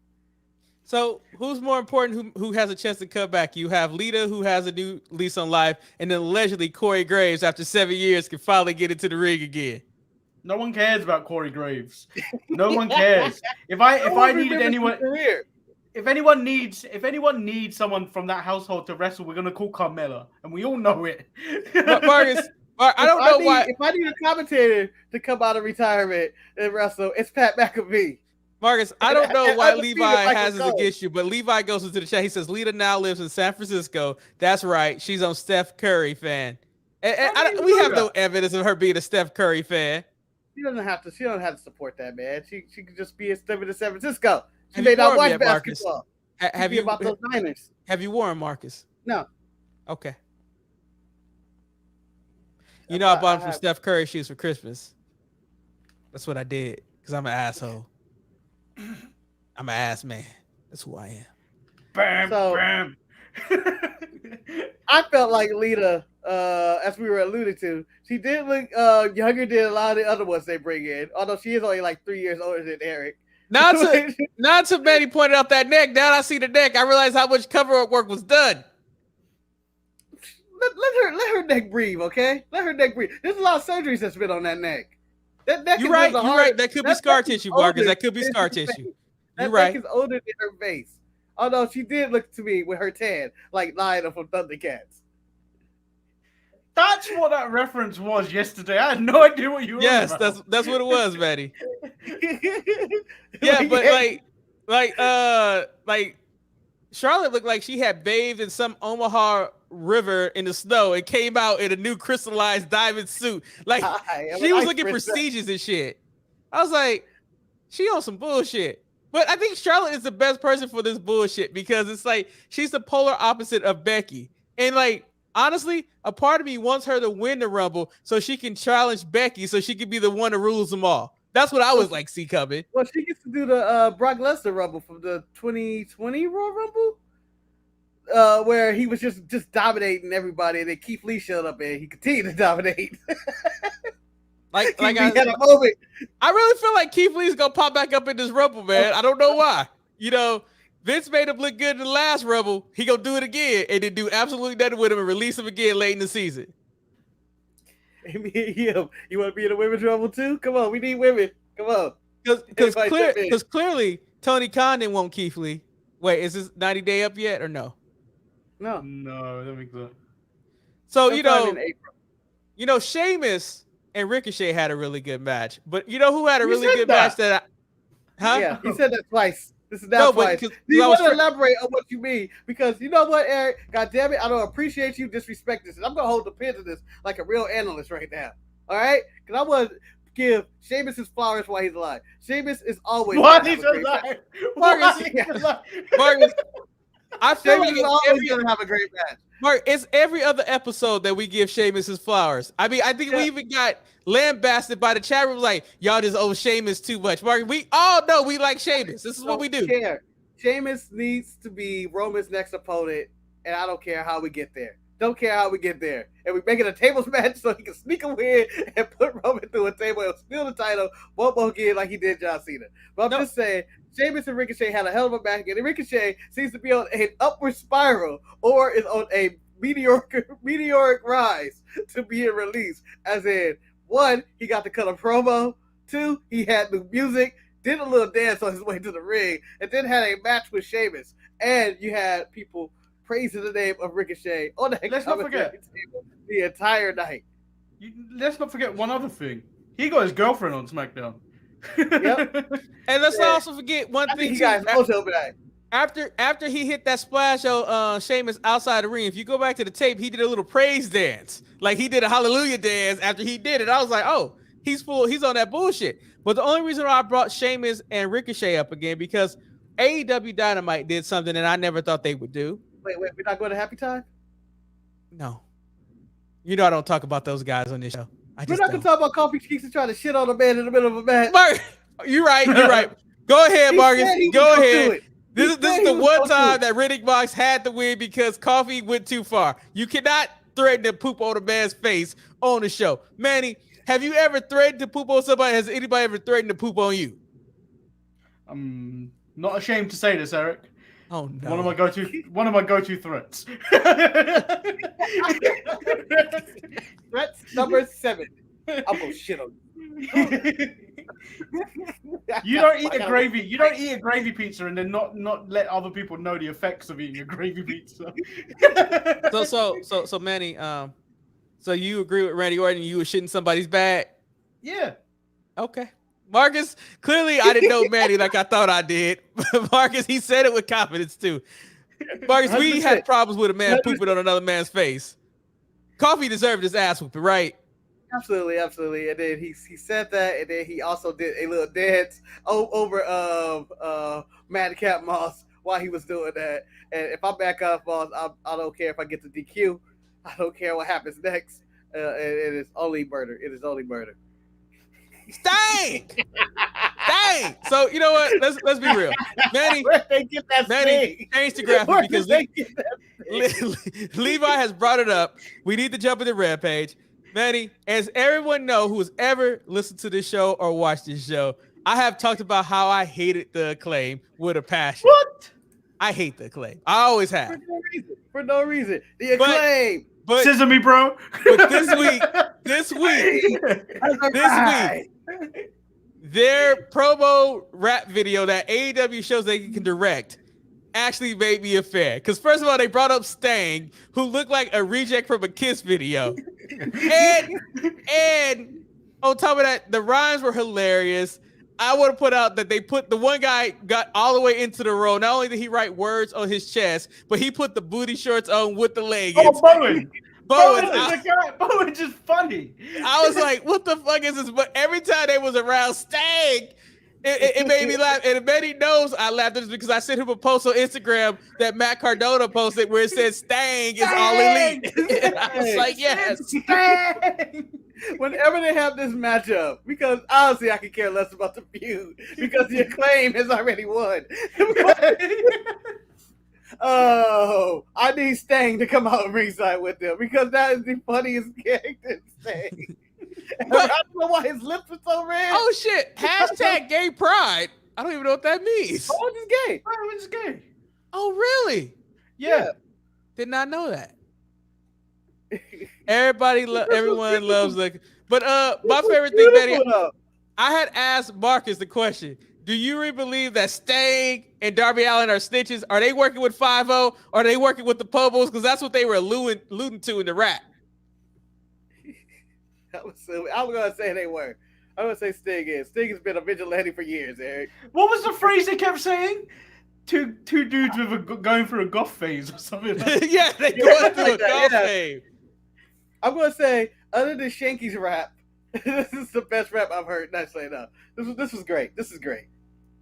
So who's more important who has a chance to come back? You have Lita, who has a new lease on life, and then allegedly Corey Graves, after 7 years, can finally get into the ring again. No one cares about Corey Graves. No one cares. If I needed anyone, if anyone needs someone from that household to wrestle, we're gonna call Carmella, and we all know it. Marcus, I don't know why. If I need a commentator to come out of retirement and wrestle, it's Pat McAfee. Marcus, I don't know why Levi has this against you, but Levi goes into the chat. He says, Lita now lives in San Francisco. That's right. She's a Steph Curry fan. And we have no evidence of her being a Steph Curry fan. She doesn't have to. She don't have to support that, man. She could just be a stupid in San Francisco. She Have may you not worn watch yet, Marcus? basketball. Have you about those Niners? Have you worn Marcus? No. Okay. You know, I bought him some Steph Curry shoes for Christmas. That's what I did because I'm an asshole. I'm an ass man. That's who I am. Bam, So- bam. I felt like Lita, as we were alluding to, she did look younger than a lot of the other ones they bring in. Although she is only like 3 years older than Eric. Not to Manny pointed out that neck. Now I see the neck. I realized how much cover-up work was done. Let her neck breathe, okay? Let her neck breathe. There's a lot of surgeries that's been on that neck. That neck You're right. You're right. That could be scar tissue, Marcus. That could be scar tissue. You're right. That neck is older than her face. Although she did look to me with her tan like Lionel from Thundercats. That's what that reference was yesterday. I had no idea what you were Yes, about. that's what it was, Manny. Yeah, but like Charlotte looked like she had bathed in some Omaha river in the snow and came out in a new crystallized diamond suit. Like she was looking prestigious and shit. I was like, she on some bullshit. But I think Charlotte is the best person for this bullshit because it's like she's the polar opposite of Becky. And like honestly, a part of me wants her to win the Rumble so she can challenge Becky so she can be the one that rules them all. That's what I was like, see coming. Well, she gets to do the Brock Lesnar Rumble from the 2020 Royal Rumble, where he was just dominating everybody, and then Keith Lee showed up and he continued to dominate. I had a moment. I really feel like Keith Lee's gonna pop back up in this Rumble, man. I don't know why. You know, Vince made him look good in the last Rumble. He gonna do it again and then do absolutely nothing with him and release him again late in the season. You want to be in a women's Rumble too? Come on, we need women. Come on. Because clearly Tony Khan didn't want Keith Lee. Wait, is this 90 day up yet or no? No, I don't think so. So you know, Sheamus and Ricochet had a really good match, but you know who had a really good match that? Yeah, he said that twice. This is now twice. Do you want to elaborate on what you mean? Because you know what, Eric? God damn it, I don't appreciate you disrespecting this. I'm gonna hold the pen to this like a real analyst right now. All right? Because I want to give Sheamus his flowers while he's alive. Sheamus is always while he's alive. Marcus, I feel like Sheamus is always gonna have a great match. Mark, it's every other episode that we give Sheamus his flowers. I mean, I think we even got lambasted by the chat room like, y'all just owe Sheamus too much. Mark, we all know we like Sheamus. This is what we do. Sheamus needs to be Roman's next opponent, and I don't care how we get there. Don't care how we get there. And we make it a tables match so he can sneak a win and put Roman through a table and steal the title one more again like he did John Cena. But I'm just saying, Sheamus and Ricochet had a hell of a match, and Ricochet seems to be on an upward spiral or is on a meteoric rise to being released. As in, 1, he got to cut a promo. 2, he had new music, did a little dance on his way to the ring, and then had a match with Sheamus. And you had people praising the name of Ricochet on that table the entire night. Let's not forget one other thing. He got his girlfriend on SmackDown. Yep. And let's not also forget one thing. After he hit that splash on Sheamus outside the ring, if you go back to the tape, he did a little praise dance. Like he did a hallelujah dance after he did it. I was like, oh, he's on that bullshit. But the only reason why I brought Sheamus and Ricochet up again because AEW Dynamite did something that I never thought they would do. Wait, we're not going to Happy Time? No. You know I don't talk about those guys on this show. We're not going to talk about Coffee Cheeks and trying to shit on a man in the middle of a match. Mark, you're right. Go ahead, Marcus. Go ahead. This is the one time that Riddick Box had to win because Coffee went too far. You cannot threaten to poop on a man's face on the show. Manny, have you ever threatened to poop on somebody? Has anybody ever threatened to poop on you? I'm not ashamed to say this, Eric. Oh no! One of my go-to threats. Threats number 7. I'm gonna shit on you. You don't eat a gravy. You don't eat a gravy pizza and then not let other people know the effects of eating a gravy pizza. So Manny, so you agree with Randy Orton? You were shitting somebody's bag? Yeah. Okay. Marcus, clearly I didn't know Manny like I thought I did. Marcus, he said it with confidence too. Marcus, 100%. We had problems with a man pooping on another man's face. Coffee deserved his ass whooping, right? Absolutely. And then he said that, and then he also did a little dance over Madcap Moss while he was doing that. And if I back up Moss, I don't care if I get the DQ. I don't care what happens next. It is only murder. It is only murder. Stank. Dang. So you know what? Let's be real. Manny, Where they get that Manny, change the graphic because they get that Levi has brought it up. We need to jump into Rampage. Manny, as everyone knows who's ever listened to this show or watched this show, I have talked about how I hated the Acclaim with a passion. What? I hate the Acclaim. I always have. For no reason. The Acclaim. But Sesame, bro. But this week, their promo rap video that AEW shows they can direct actually made me a fan. Because first of all, they brought up Stang, who looked like a reject from a Kiss video. and on top of that, the rhymes were hilarious. I want to put out that they put the one guy got all the way into the row. Not only did he write words on his chest, but he put the booty shorts on with the leggings. Oh, Bowen. Bowen's just funny. I was like, what the fuck is this? But every time they was around Stang, it made me laugh. And Betty knows I laughed at this because I sent him a post on Instagram that Matt Cardona posted where it said Stang is all elite. And I was like, yes. Stang. Whenever they have this matchup, because honestly, I could care less about the feud because the Acclaim has already won. Oh, I need Stang to come out and ringside with them because that is the funniest character in Stang. I don't know why his lips are so red. Oh shit! Hashtag gay pride. I don't even know what that means. Oh, it's gay. It's gay. Oh really? Yeah. Did not know that. Everyone loves like. But my favorite thing, Betty, I had asked Marcus the question. Do you really believe that Stang and Darby Allin are snitches? Are they working with 5-0? Or are they working with the Pobos? Because that's what they were alluding to in the rap. I'm going to say they were. I'm going to say Sting is. Sting has been a vigilante for years, Eric. What was the phrase they kept saying? Two dudes with going through a goth phase or something like that. Yeah, they going through a goth phase. I'm going to say, other than Shanky's rap, this is the best rap I've heard. Not saying no. This was great. This is great.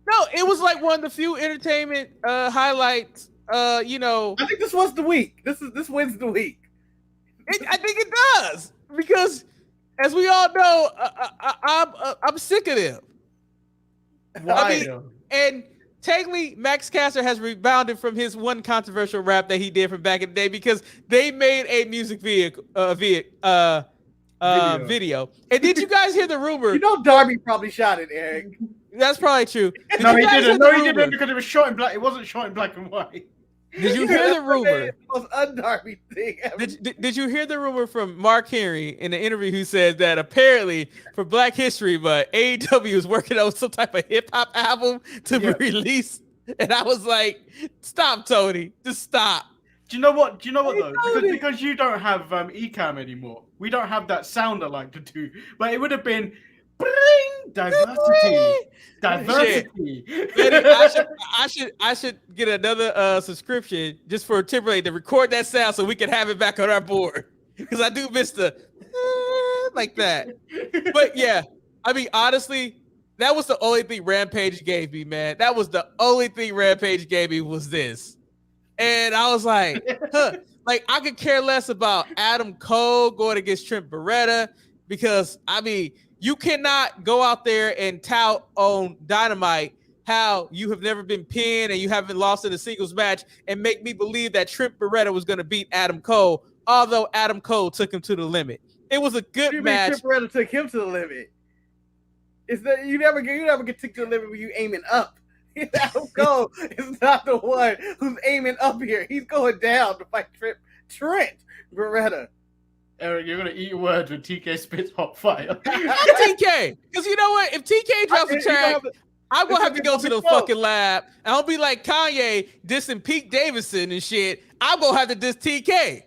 No, it was like one of the few entertainment highlights. I think this was the week. This wins the week. I think it does because, as we all know, I'm sick of them. Why? And technically, Max Caster has rebounded from his one controversial rap that he did from back in the day because they made a music video. And did you guys hear the rumor? You know, Darby probably shot it, Eric. That's probably true. No, he didn't. No, he didn't because it was shot in black. It wasn't shot in black and white. Did you hear the rumor? The most un-Darby thing ever. Did you hear the rumor from Mark Henry in the interview who said that apparently for Black History Month, AEW is working on some type of hip hop album to be released? And I was like, stop, Tony. Just stop. Do you know what though? Because you don't have Ecamm anymore. We don't have that sound I like to do. But it would have been diversity. I should get another subscription just for Timberlake to record that sound so we can have it back on our board. Because I do miss the like that. But yeah, I mean, honestly, that was the only thing Rampage gave me, man. That was the only thing Rampage gave me was this. And I was like, like I could care less about Adam Cole going against Trent Beretta because, I mean, you cannot go out there and tout on Dynamite how you have never been pinned and you haven't lost in a singles match and make me believe that Trent Beretta was going to beat Adam Cole, although Adam Cole took him to the limit. It was a good match. Trent Beretta took him to the limit. It's that you never get to the limit when you aiming up. Adam Cole is not the one who's aiming up here. He's going down to fight Trent Beretta. Eric, you're gonna eat your words when TK spits hot fire. TK, because you know what? If TK drops a track, I'm gonna have to go to the fucking lab. And I'll be like Kanye dissing Pete Davidson and shit. I'm gonna have to diss TK.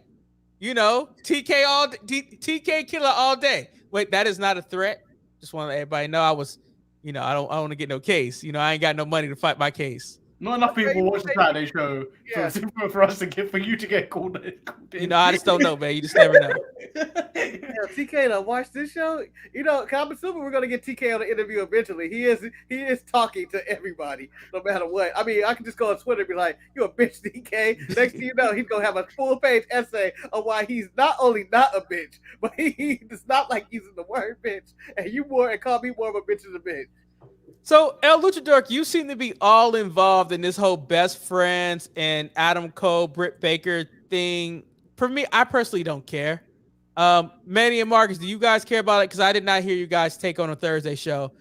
You know, TK killer all day. Wait, that is not a threat. Just want to let everybody know I was. I don't want to get no case. I ain't got no money to fight my case. Not enough people watch the Saturday show for you to get called in. You know, I just don't know, man. You just never know. Yeah, TK to watch this show. You know, I'm assuming we're gonna get TK on the interview eventually. He is talking to everybody, no matter what. I mean, I can just go on Twitter and be like, "You a bitch, TK." Next thing you know, he's gonna have a full-page essay on why he's not only not a bitch, but he does not like using the word bitch, and call me more of a bitch than a bitch. So, El Luchador, you seem to be all involved in this whole best friends and Adam Cole, Britt Baker thing. For me, I personally don't care. Manny and Marcus, do you guys care about it? Because I did not hear you guys take on a Thursday show.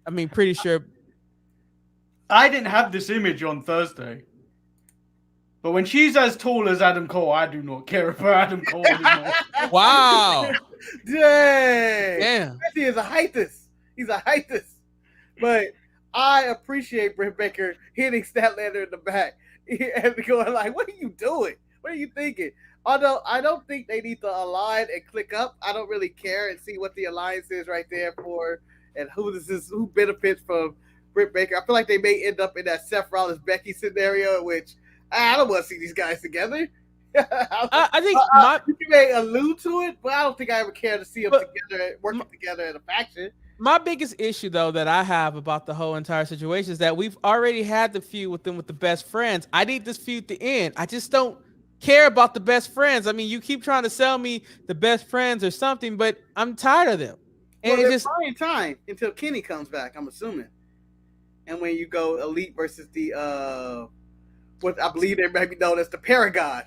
I mean, pretty sure. I didn't have this image on Thursday. But when she's as tall as Adam Cole, I do not care about Adam Cole anymore. Wow. Dang. Damn. He is a heightus. He's a heightus. But I appreciate Britt Baker hitting Statlander in the back and going like, "What are you doing? What are you thinking?" Although I don't think they need to align and click up. I don't really care and see what the alliance is right there for and who benefits from Britt Baker. I feel like they may end up in that Seth Rollins Becky scenario, in which I don't want to see these guys together. I think you may allude to it, but I don't think I ever care to see them together, working together in a faction. My biggest issue, though, that I have about the whole entire situation is that we've already had the feud with them with the best friends. I need this feud to end. I just don't care about the best friends. I mean, you keep trying to sell me the best friends or something, but I'm tired of them. And Well, it's just buying time until Kenny comes back, I'm assuming. And when you go Elite versus the what I believe they may be known as the Paragon.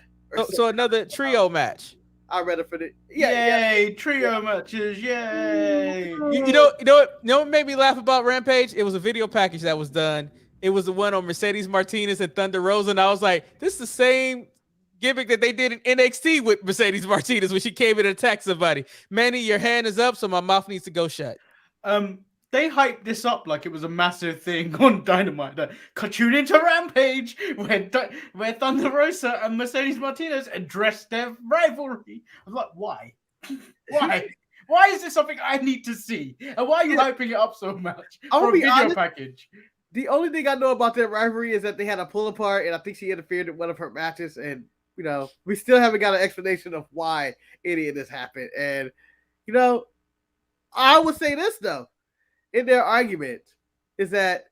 So another trio match. I read it for the Yay, trio matches, yay. You know what made me laugh about Rampage? It was a video package that was done. It was the one on Mercedes Martinez and Thunder Rosa, and I was like, this is the same gimmick that they did in NXT with Mercedes Martinez when she came in and attacked somebody. Manny, your hand is up, so my mouth needs to go shut. They hyped this up like it was a massive thing on Dynamite. Tune into Rampage, where Thunder Rosa and Mercedes Martinez addressed their rivalry. I was like, why? Why? Why is this something I need to see? And why are you hyping it up so much for a video package? The only thing I know about their rivalry is that they had a pull apart, and I think she interfered in one of her matches. And you know, we still haven't got an explanation of why any of this happened. And you know, I would say this though. In their argument is that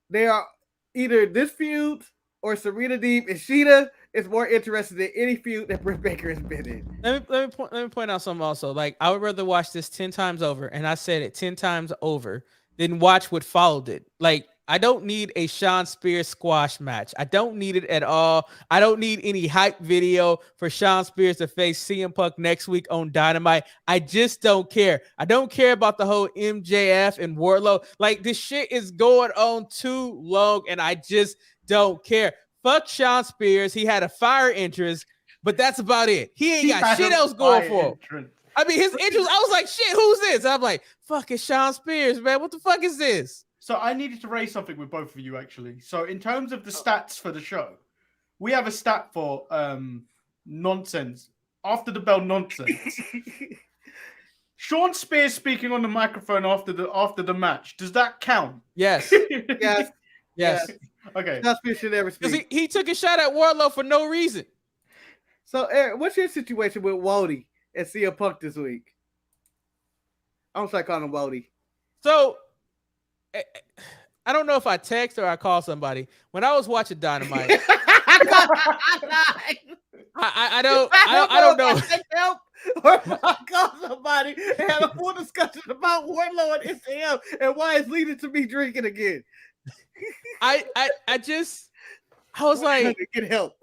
they are either this feud or Serena Deeb and Sheeta is more interested in any feud that Britt Baker has been in. Let me point out something also. Like, I would rather watch this 10 times over, and I said it 10 times over, than watch what followed it. Like, I don't need a Shawn Spears squash match. I don't need it at all. I don't need any hype video for Shawn Spears to face CM Punk next week on Dynamite. I just don't care. I don't care about the whole MJF and Wardlow. Like, this shit is going on too long, and I just don't care. Fuck Shawn Spears. He had a fire entrance, but that's about it. He ain't got shit else going for him. I mean, his entrance, I was like, shit, who's this? I'm like, fuck, it's Shawn Spears, man. What the fuck is this? So I needed to raise something with both of you, actually. So in terms of the stats for the show, we have a stat for nonsense. After the bell nonsense. Shawn Spears speaking on the microphone after the match. Does that count? Yes. Yes. Okay. Shawn Spears should never speak. He took a shot at Wardlow for no reason. So, Eric, what's your situation with Wody and CM Punk this week? I'm sorry, calling him Wody. So, I don't know if I text or I call somebody. When I was watching Dynamite, I don't know. Help or if I call somebody and have a full discussion about Wardlow and SAM and why it's leading to me drinking again. I was like, get help.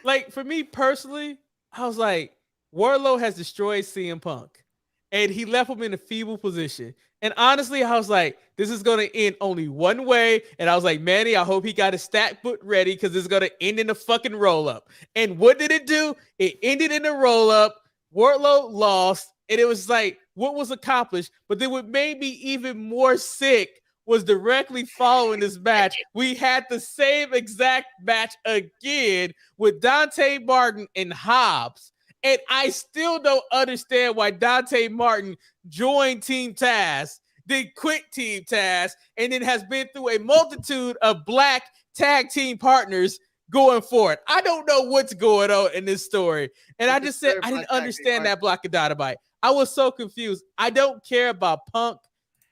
Like, for me personally, I was like, Wardlow has destroyed CM Punk, and he left him in a feeble position. And honestly, I was like, this is going to end only one way. And I was like, Manny, I hope he got his stat book ready because it's going to end in a fucking roll-up. And what did it do? It ended in a roll-up. Wardlow lost. And it was like, what was accomplished? But then what made me even more sick was directly following this match. We had the same exact match again with Dante Martin and Hobbs. And I still don't understand why Dante Martin joined Team Taz, then quit Team Taz, and then has been through a multitude of black tag team partners going forward. I don't know what's going on in this story. And I just said, I didn't understand that block of Dynamite. I was so confused. I don't care about Punk.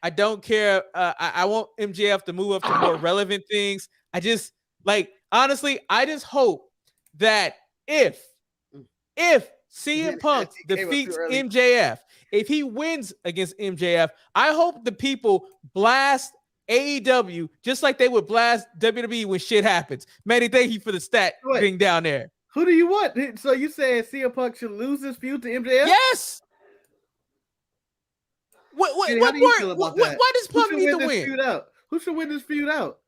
I don't care. I want MJF to move up to more relevant things. I just, like, honestly, I just hope that if CM Punk defeats MJF, if he wins against MJF, I hope the people blast AEW just like they would blast WWE when shit happens. Manny, thank you for the stat being down there. Who do you want? So you saying CM Punk should lose his feud to MJF? Yes. What why does Punk need to win? Who should win this feud out?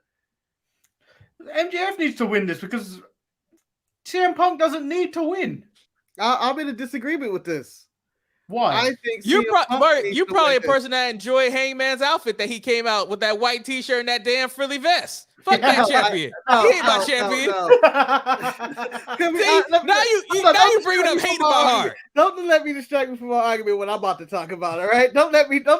MJF needs to win this because CM Punk doesn't need to win. I'm in a disagreement with this. Why? I think you're probably a person that enjoy Hangman's outfit that he came out with, that white t-shirt and that damn frilly vest. Fuck that champion. He ain't my champion. Now you bringing up hate in my heart. Don't let me distract me from my argument when I'm about to talk about it, all right? Don't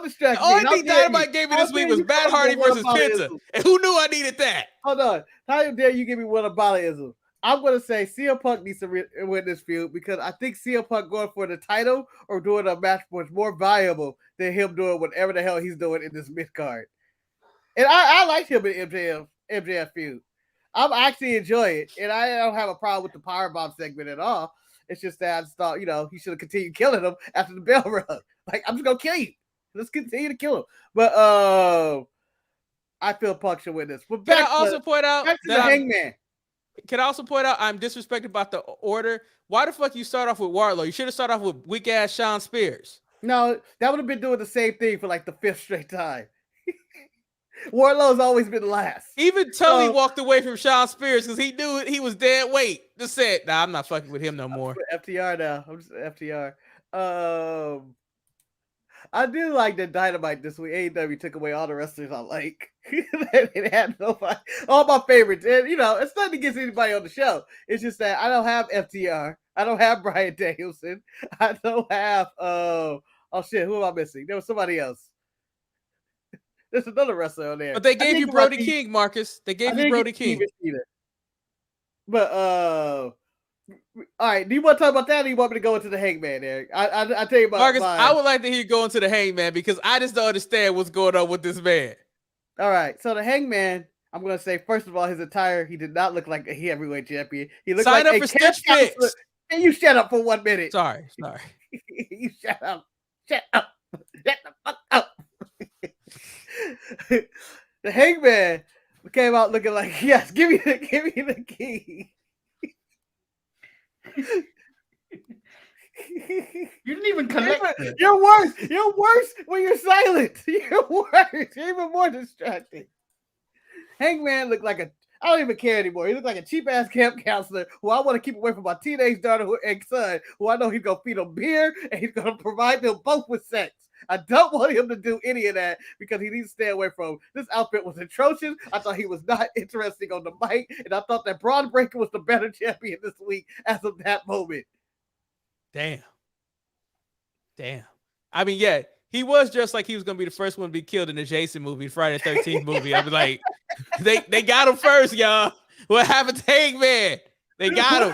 distract me. The only thing Dynamite gave me this week was Matt Hardy versus Penta. And who knew I needed that? Hold on. How dare you give me one abolitism? I'm going to say CM Punk needs to win this feud because I think CM Punk going for the title or doing a match was more valuable than him doing whatever the hell he's doing in this mid-card. And I like him in MJF feud. I'm actually enjoying it. And I don't have a problem with the powerbomb segment at all. It's just that I just thought, he should have continued killing him after the bell rung. Like, I'm just going to kill you. Let's continue to kill him. But I feel Punk should win this. But Can I also point out back to the Hangman. Can I also point out I'm disrespected about the order? Why the fuck you start off with Wardlow? You should have started off with weak ass Shawn Spears. No, that would have been doing the same thing for like the 5th straight time. Wardlow's always been last. Even Tully walked away from Shawn Spears because he knew he was dead weight. Just said, nah, I'm not fucking with him no more. FTR now. I'm just FTR. I do like that Dynamite this week. AEW took away all the wrestlers I like. It had nobody. All my favorites. And, it's nothing against anybody on the show. It's just that I don't have FTR. I don't have Bryan Danielson. I don't have, oh shit, who am I missing? There was somebody else. There's another wrestler on there. But they gave you Brody King, Marcus. They gave you Brody King. But, all right, do you want to talk about that or do you want me to go into the Hangman, Eric? I tell you about Marcus, I would like to hear you go into the Hangman because I just don't understand what's going on with this man. All right, so the Hangman, I'm going to say, first of all, his attire, he did not look like a heavyweight champion. He looked Sign like up for Stitch Fix. Can you shut up for 1 minute? Sorry. You shut up. Shut the fuck up. The Hangman came out looking like, yes, give me the key. You didn't even collect it. You're worse when you're silent. You're worse. You're even more distracting. Hangman looked like I don't even care anymore. He looked like a cheap-ass camp counselor who I want to keep away from my teenage daughter and son, who I know he's going to feed them beer and he's going to provide them both with sex. I don't want him to do any of that because he needs to stay away from. This outfit was atrocious. I thought he was not interesting on the mic, and I thought that Braun Breaker was the better champion this week as of that moment. Damn. I mean, yeah, he was just like he was going to be the first one to be killed in the Jason movie, Friday the 13th movie. I was like, they got him first, y'all. What happened to Hangman? They got him.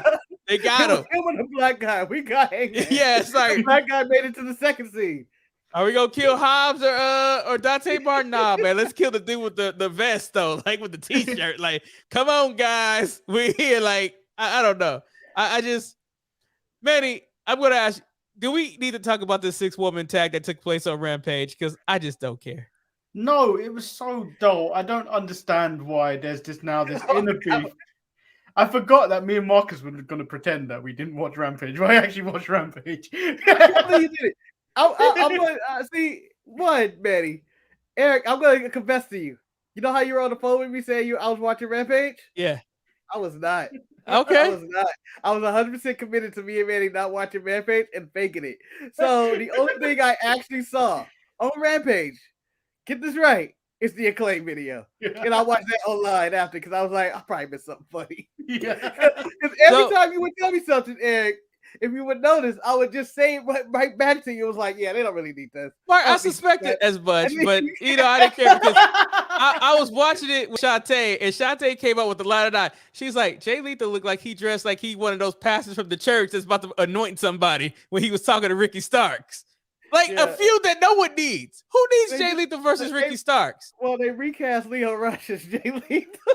Him and the black guy. We got Hangman. Yeah, it's like the black guy made it to the second scene. Are we gonna kill Hobbs or Dante Martin? Nah, man. Let's kill the dude with the vest though, like with the t-shirt. Like, come on, guys, we're here. Like, I don't know. I just, Manny, I'm gonna ask you, do we need to talk about this 6-woman tag that took place on Rampage? Because I just don't care. No, it was so dull. I don't understand why there's this inner beef. I forgot that me and Marcus were going to pretend that we didn't watch Rampage, but I actually watched Rampage. You did it. I'm going to see what, Manny. Eric, I'm going to confess to you. You know how you were on the phone with me saying I was watching Rampage? Yeah. I was not. Okay. I was not. I was 100% committed to me and Manny not watching Rampage and faking it. So the only thing I actually saw on Rampage, get this right, is the Acclaim video. And I watched that online after because I was like, I probably missed something funny. Yeah. Because every time you would tell me something, Eric, if you would notice, I would just say it right back to you. It was like, yeah, they don't really need this. Mark, I suspected as much, but I didn't care because I was watching it with Shantae, and Shantae came out with the light of eye. She's like, Jay Lethal looked like he dressed like he one of those pastors from the church that's about to anoint somebody when he was talking to Ricky Starks. Like a feud that no one needs. Who needs Jay Lethal versus Ricky Starks? Well, they recast Leo Rush as Jay Lethal.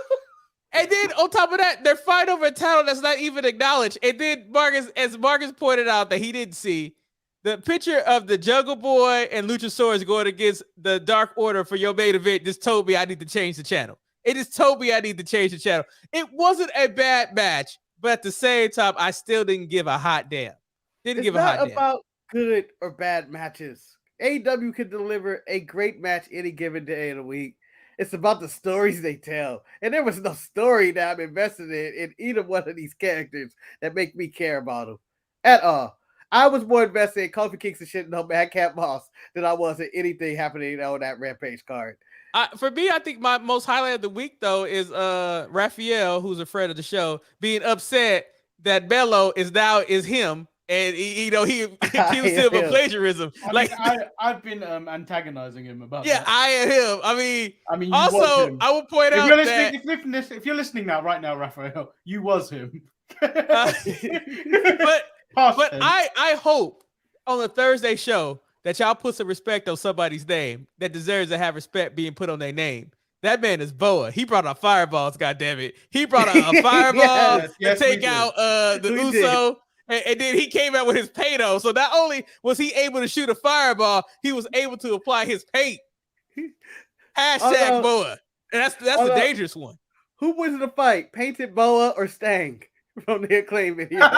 And then on top of that, they're fighting over a title that's not even acknowledged. And then Marcus pointed out that he didn't see the picture of the Jungle Boy and Luchasaurus going against the Dark Order for your main event. Just told me I need to change the channel. It just told me I need to change the channel. It wasn't a bad match, but at the same time, I still didn't give a hot damn. It's not about good or bad matches. AEW can deliver a great match any given day of the week. It's about the stories they tell. And there was no story that I'm invested in either one of these characters that make me care about them at all. I was more invested in Kofi Kingston shitting on Madcap Moss than I was in anything happening on that Rampage card. For me, I think my most highlight of the week, though, is Raphael, who's a friend of the show, being upset that Bello is him. And he accused him of plagiarism. I've been antagonizing him about that. Yeah, I am him. I mean, also, I will point out that if you're listening right now, Raphael, you was him. but I hope on the Thursday show that y'all put some respect on somebody's name that deserves to have respect being put on their name. That man is Boa. He brought out fireballs. goddammit. He brought out a fireball to take out the Uso. And then he came out with his paint. So not only was he able to shoot a fireball, he was able to apply his paint. Hashtag Boa. And that's the dangerous one. Who wins the fight? Painted Boa or Stang from the Acclaim video?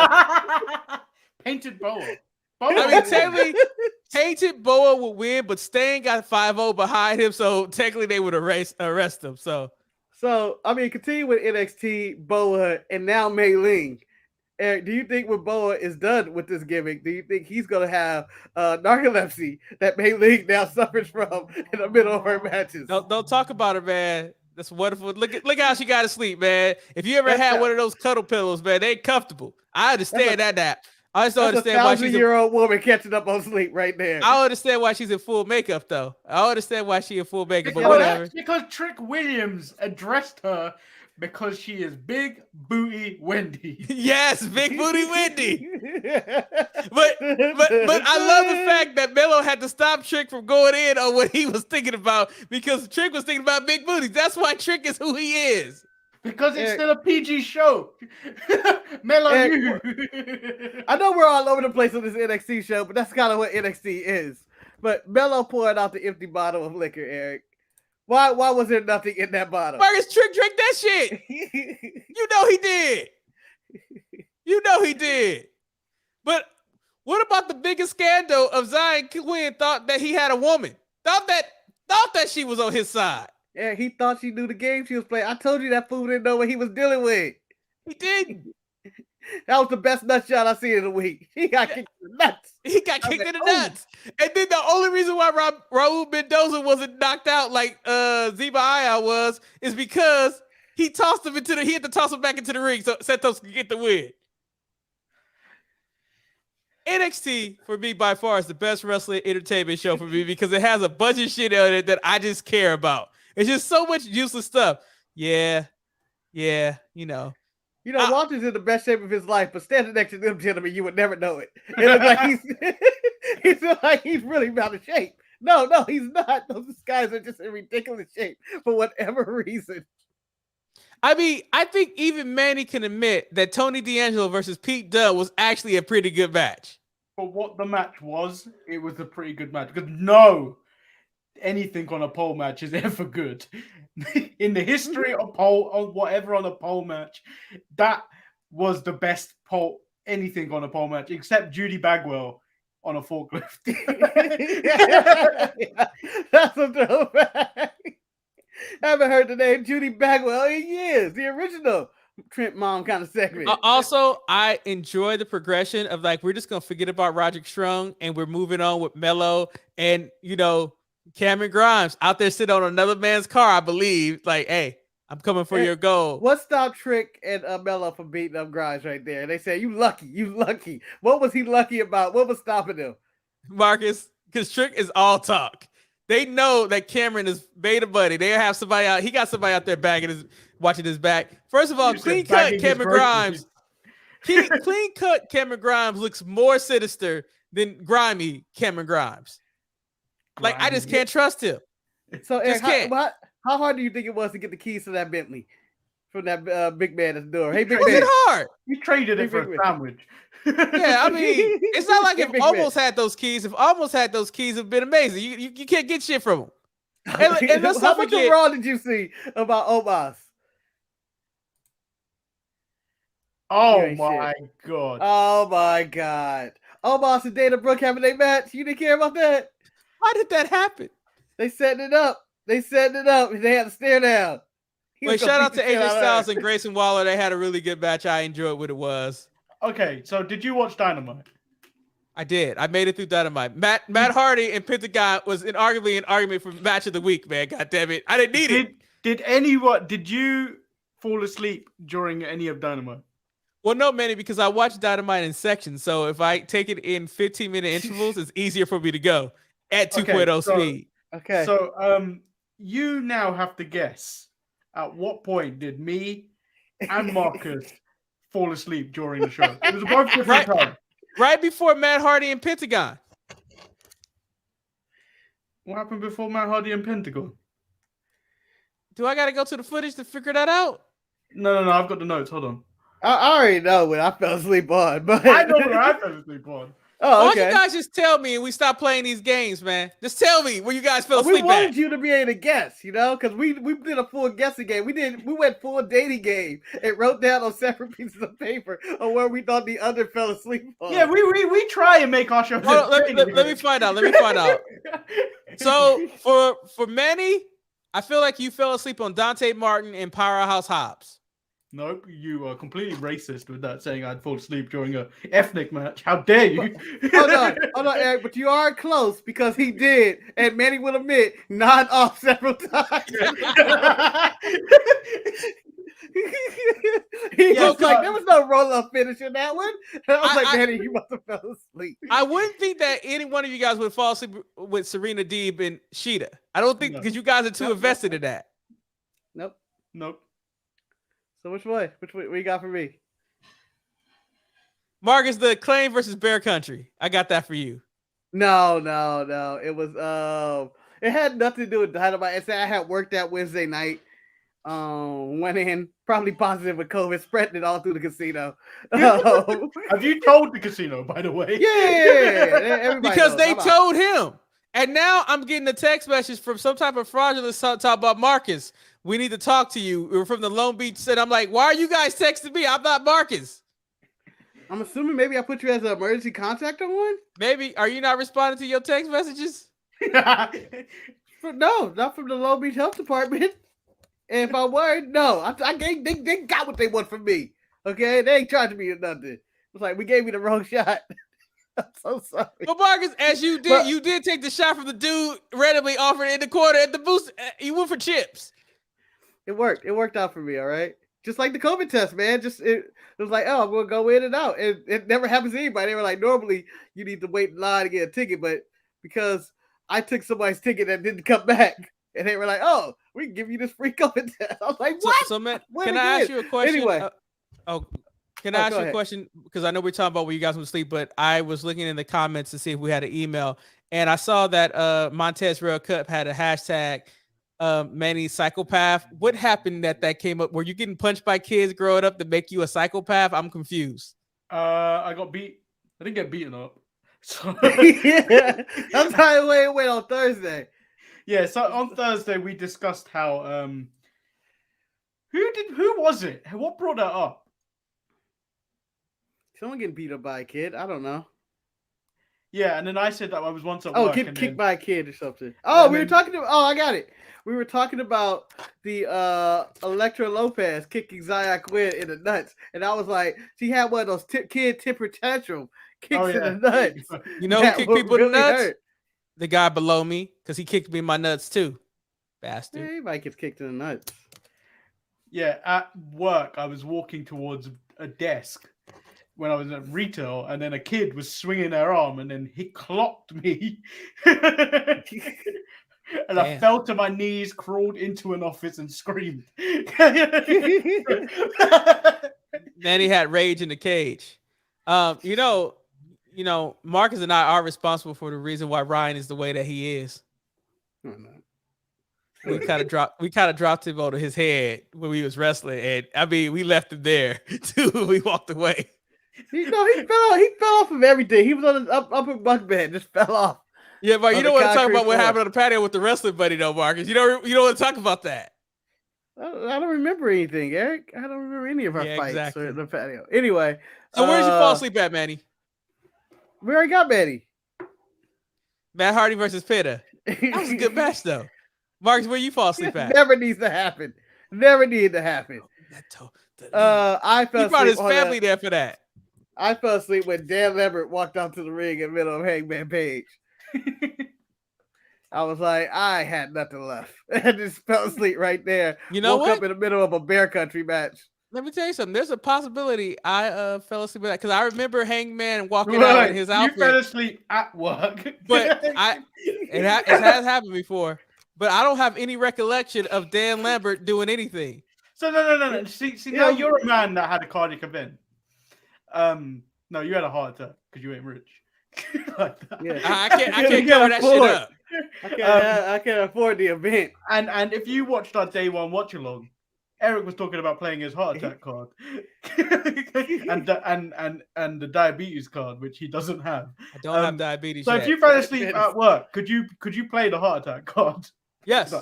Painted Boa. I mean, technically, Painted Boa would win, but Stang got 5-0 behind him, so technically they would arrest him. So I mean, continue with NXT, Boa, and now Mei Ling. Eric, do you think when Boa is done with this gimmick, do you think he's going to have narcolepsy that Mei Ling now suffers from in the middle of her matches? Don't talk about her, man. That's wonderful. Look how she got to sleep, man. If you ever had one of those cuddle pillows, man, they ain't comfortable. I understand that. I just don't understand why she's a 1,000-year-old woman catching up on sleep right there. I don't understand why she's in full makeup, though. I don't understand why she's in full makeup, but whatever. Because Trick Williams addressed her because she is Big Booty Wendy. Yes, Big Booty Wendy. but I love the fact that Melo had to stop Trick from going in on what he was thinking about because Trick was thinking about big booties. That's why Trick is who he is. Because it's still a PG show. Melo, I know we're all over the place on this NXT show, but that's kind of what NXT is. But Melo poured out the empty bottle of liquor, Eric. Why was there nothing in that bottle? Marcus Trick drank that shit. You know he did. You know he did. But what about the biggest scandal of Zayn Quinn thought that he had a woman? Thought that she was on his side. Yeah, he thought she knew the game she was playing. I told you that fool didn't know what he was dealing with. He didn't. That was the best nut shot I seen in a week. He got kicked in the nuts. He got kicked in the nuts. And then the only reason why Raul Mendoza wasn't knocked out like Ziba Aya was is because he tossed him he had to toss him back into the ring so Santos could get the win. NXT for me by far is the best wrestling entertainment show for me because it has a bunch of shit on it that I just care about. It's just so much useless stuff. Yeah, you know. You know, Walter's in the best shape of his life, but standing next to them gentlemen, you would never know it. It looks like he feels like he's really out of shape. No, he's not. Those guys are just in ridiculous shape for whatever reason. I mean, I think even Manny can admit that Tony D'Angelo versus Pete Dunne was actually a pretty good match. For what the match was, it was a pretty good match. Because anything on a pole match is ever good. In the history of on a pole match, that was the best anything on a pole match, except Judy Bagwell on a forklift. That's a throwback. I haven't heard the name Judy Bagwell in years. The original Trent Mom kind of segment. Also, I enjoy the progression of we're just gonna forget about Roderick Strong and we're moving on with Melo and Cameron Grimes out there sitting on another man's car, I believe. Hey, I'm coming for your gold. What stopped Trick and Mello from beating up Grimes right there? They said, you lucky. What was he lucky about? What was stopping him? Marcus, because Trick is all talk. They know that Cameron is beta buddy. They have somebody out. He got somebody out there watching his back. First of all, clean cut Cameron Grimes. Clean cut Cameron Grimes looks more sinister than grimy Cameron Grimes. Like, I just can't trust him. So, Eric, how hard do you think it was to get the keys to that Bentley from that big man at the door? Hey, big man. Was it hard? You traded it for a sandwich. Yeah, I mean, it's not like if Almost had those keys. If Almost had those keys, it'd been amazing. You can't get shit from them. And let's how much of Raw did you see about Omos? Oh my god! Oh my god! Omos and Dana Brooke having a match. You didn't care about that? Why did that happen? They setting it up. They had to stare down. Wait, shout out to AJ Styles and Grayson Waller. They had a really good match. I enjoyed what it was. Okay, so did you watch Dynamite? I did. I made it through Dynamite. Matt Hardy and Pentagon was arguably an argument for match of the week, man. God damn it. I didn't need it. Did you fall asleep during any of Dynamite? Well, no, Manny, because I watch Dynamite in sections. So if I take it in 15-minute intervals, it's easier for me to go at 2.0 speed. Okay. So you now have to guess at what point did me and Marcus fall asleep during the show. It was both different times. Right before Matt Hardy and Pentagon. What happened before Matt Hardy and Pentagon? Do I got to go to the footage to figure that out? No. I've got the notes. Hold on. I already know when I fell asleep on, but I know when I fell asleep on. Oh, okay. Why don't you guys just tell me and we stop playing these games, man? Just tell me where you guys fell asleep at. We wanted you to be able to guess, because we did a full guessing game. We went full dating game and wrote down on separate pieces of paper on where we thought the other fell asleep on. Yeah, we try and make our show. Let me find out. So for Manny, I feel like you fell asleep on Dante Martin and Powerhouse Hobbs. Nope, you are completely racist with that, saying I'd fall asleep during a ethnic match. How dare you? Hold on, Eric, but you are close because he did, and Manny will admit, nod off several times. He was like, there was no roll-up finish in that one. And I was like, Manny, you must have fell asleep. I wouldn't think that any one of you guys would fall asleep with Serena Deeb and Sheeta. I don't think because you guys are too invested in that. Nope. So which way? What you got for me? Marcus, the Acclaim versus Bear Country. I got that for you. No. It was it had nothing to do with Dynamite. I had worked that Wednesday night. Went in probably positive with COVID, spreading it all through the casino. Have you told the casino, by the way? Yeah. Because they told him. And now I'm getting a text message from some type of fraudulent talk about Marcus. We need to talk to you. We're from the Long Beach City. I'm like, why are you guys texting me? I'm not Marcus. I'm assuming maybe I put you as an emergency contact on one. Maybe. Are you not responding to your text messages? No, not from the Long Beach Health Department. And if I were, no. They got what they want from me. Okay? They ain't charging me or nothing. It's like, we gave me the wrong shot. I'm so sorry. But Marcus, as you did take the shot from the dude randomly offered in the corner at the boost. You went for chips. It worked. It worked out for me, all right? Just like the COVID test, man. It was like, oh, I'm going to go in and out. It never happens to anybody. They were like, normally you need to wait in line to get a ticket, but because I took somebody's ticket that didn't come back, and they were like, oh, we can give you this free COVID test. I was like, what? So man, can I ask you a question? Anyway. Can I ask you a question? Because I know we're talking about where you guys went to sleep, but I was looking in the comments to see if we had an email, and I saw that Montez Rail Cup had a hashtag Manny psychopath. What happened that came up? Were you getting punched by kids growing up to make you a psychopath? I'm confused. I got beat. I didn't get beaten up. So yeah, that's how it went on Thursday. Yeah, so on Thursday we discussed how who was it? What brought that up? Someone getting beat up by a kid. I don't know. Yeah, and then I said that I was once at work. Oh, kicked by a kid or something. Oh, we were talking about. Oh, I got it. We were talking about the Elektra Lopez kicking Zaya Quinn in the nuts, and I was like, she had one of those kid temper tantrum kicks in the nuts. You know who kicked people in the nuts? Hurt. The guy below me, because he kicked me in my nuts too. Bastard. Yeah, everybody gets kicked in the nuts. Yeah, at work, I was walking towards a desk when I was at retail, and then a kid was swinging their arm, and then he clocked me. And I fell to my knees, crawled into an office, and screamed. Manny had rage in the cage. You know, Marcus and I are responsible for the reason why Ryan is the way that he is. We kind of dropped him on his head when we was wrestling, and I mean, we left him there too. We walked away. He fell off of everything. He was on the upper bunk bed, just fell off. Yeah, but you don't want to talk about what happened on the patio with the wrestling buddy, though, Marcus. You don't want to talk about that. I don't remember anything, Eric. I don't remember any of our fights or the patio. Anyway, so where did you fall asleep at, Manny? We already got Manny. Matt Hardy versus Pitta. That was a good match, though. Marcus, where you fall asleep at? Never needs to happen. Never needed to happen. I fell asleep. He brought his family there for that. I fell asleep when Dan Lambert walked out to the ring in the middle of Hangman Page. I was like, I had nothing left. I just fell asleep right there. You know Woke up in the middle of a Bear Country match. Let me tell you something. There's a possibility I fell asleep with that because I remember Hangman walking out in his outfit. You fell asleep at work, but it has happened before. But I don't have any recollection of Dan Lambert doing anything. So no. See, now you're a man that had a cardiac event. No, you had a heart attack because you ain't rich. Like that. Yeah. I can't cover that shit up. I can't afford the event. And if you watched our day one watch along, Eric was talking about playing his heart attack card, and the diabetes card, which he doesn't have. I don't have diabetes. So yet. if you fell asleep at work, could you play the heart attack card? Yes,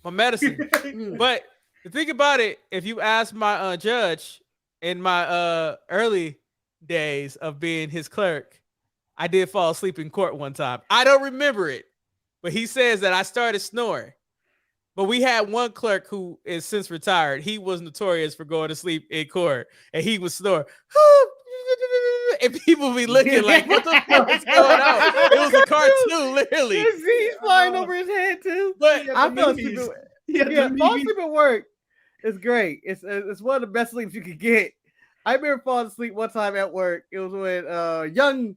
my medicine. But the thing about it, if you ask my judge in my early days of being his clerk, I did fall asleep in court one time. I don't remember it, but he says that I started snoring. But we had one clerk who is since retired. He was notorious for going to sleep in court, and he would snore. And people be looking like, what the fuck is going on? It was a cartoon, literally. He's flying over his head, too. But I fell asleep. Falling asleep at work is great. It's one of the best sleeps you can get. I remember falling asleep one time at work. It was when young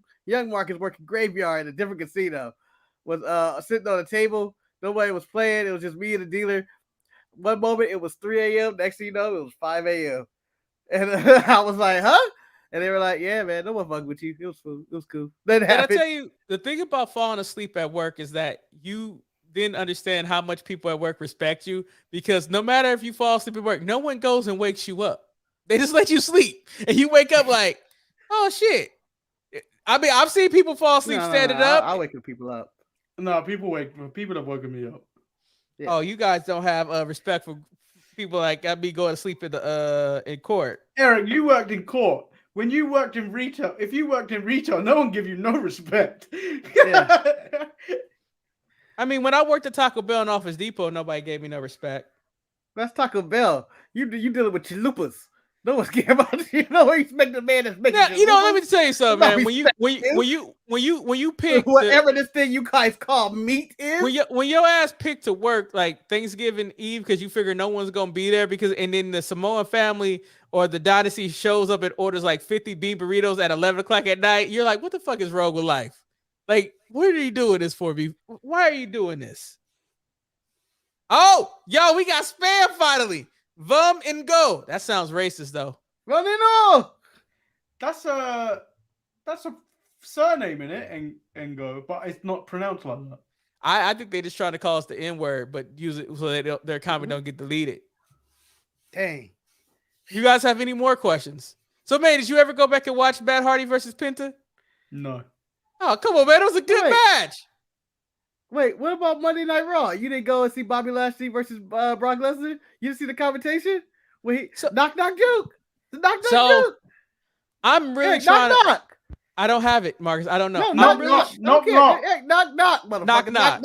Marcus working graveyard at a different casino. Was sitting on a table. Nobody was playing. It was just me and the dealer. One moment it was 3 a.m. Next thing you know, it was 5 a.m. And I was like, huh? And they were like, yeah, man, no one fucked with you. It was cool. It was cool. That happened. And I tell you, the thing about falling asleep at work is that you didn't understand how much people at work respect you, because no matter if you fall asleep at work, no one goes and wakes you up. They just let you sleep. And you wake up like, oh, shit. I mean, I've seen people fall asleep standing up. I wake people up. No, people have woken me up. Yeah. Oh, you guys don't have respect for people like I be going to sleep in court. Eric, you worked in court. When you worked in retail, if you worked in retail, no one give you no respect. Yeah. I mean, when I worked at Taco Bell and Office Depot, nobody gave me no respect. That's Taco Bell. You dealing with chalupas. No one's care about you. No one expect the man that's making. Yeah, let me tell you something, man. When you pick whatever this thing you guys call meat is, when your ass picked to work like Thanksgiving Eve because you figure no one's gonna be there and then the Samoan family or the dynasty shows up and orders like 50 bean burritos at 11 o'clock at night, you're like, what the fuck is wrong with life? Like, what are you doing this for me? Why are you doing this? Oh, yo, we got spam finally. Vum and go. That sounds racist though. Running off. That's a surname in it, and go, but it's not pronounced like that. I think they just trying to call us the N-word, but use it so that their comment don't get deleted. Dang. You guys have any more questions? So, man, did you ever go back and watch Matt Hardy versus Penta? No. Oh, come on, man. It was a good match. Wait, what about Monday Night Raw? You didn't go and see Bobby Lashley versus Brock Lesnar? You didn't see the conversation? Knock joke. The knock joke. I'm really trying to... I don't have it, Marcus. I don't know. Knock. Hey, knock, motherfucker. Knock.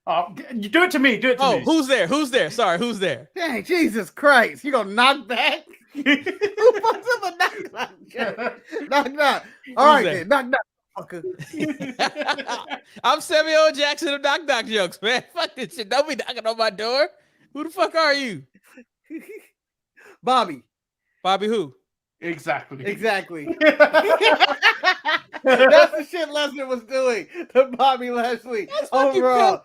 Oh, you do it to me. Do it to me. Who's there? Sorry, who's there? Dang, Jesus Christ. You gonna knock back? Who fucks up a knock? Knock. All right, then. Knock. I'm Samuel Jackson of knock jokes, man. Fuck this shit. Don't be knocking on my door. Who the fuck are you? Bobby. Bobby who? Exactly. That's the shit Lesnar was doing to Bobby Lashley on Raw.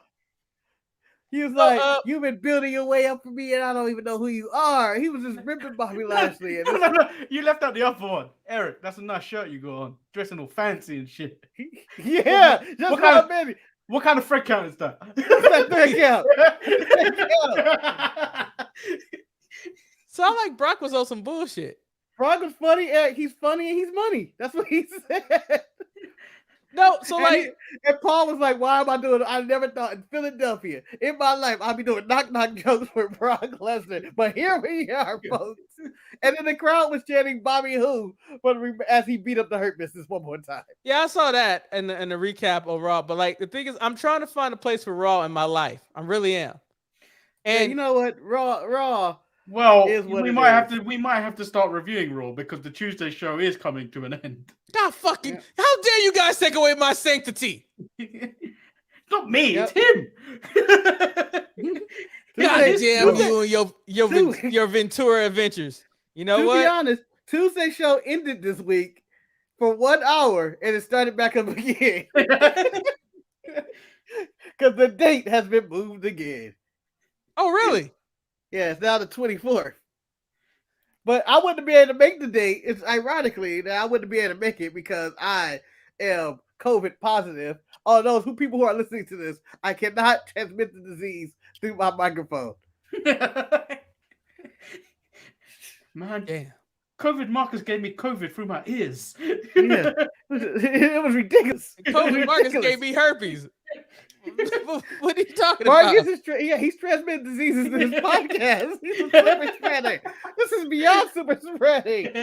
He was like, "You've been building your way up for me, and I don't even know who you are." He was just ripping Bobby Lashley. And no, you left out the other one, Eric. That's a nice shirt you got on, dressing all fancy and shit. Yeah, just what kind of thread count is that? That thread count. So I like Brock was on some bullshit. Brock was funny. He's funny and he's money. That's what he said. No, so like, and Paul was like, "Why am I doing it? I never thought in Philadelphia in my life I'd be doing knock jokes for Brock Lesnar, but here we are, folks." And then the crowd was chanting Bobby who, but as he beat up the Hurt Business one more time. Yeah, I saw that in the recap of Raw. But like, the thing is, I'm trying to find a place for Raw in my life. I really am. And you know what, Raw. Well, we might have to start reviewing Raw because the Tuesday show is coming to an end. God fucking! Yeah. How dare you guys take away my sanctity? Not me, it's him. God damn you and your Ventura adventures. You know what? To be honest, Tuesday show ended this week for 1 hour and it started back up again because the date has been moved again. Oh, really? Yeah, it's now the 24th. But I wouldn't be able to make the date. It's ironically that I wouldn't be able to make it because I am COVID positive. All those people who are listening to this, I cannot transmit the disease through my microphone. Man, damn. COVID Marcus gave me COVID through my ears. Yeah. It was ridiculous. COVID Marcus gave me herpes. What are you talking about? He's transmitting diseases in his podcast. He's a super spreading. This is beyond super spreading.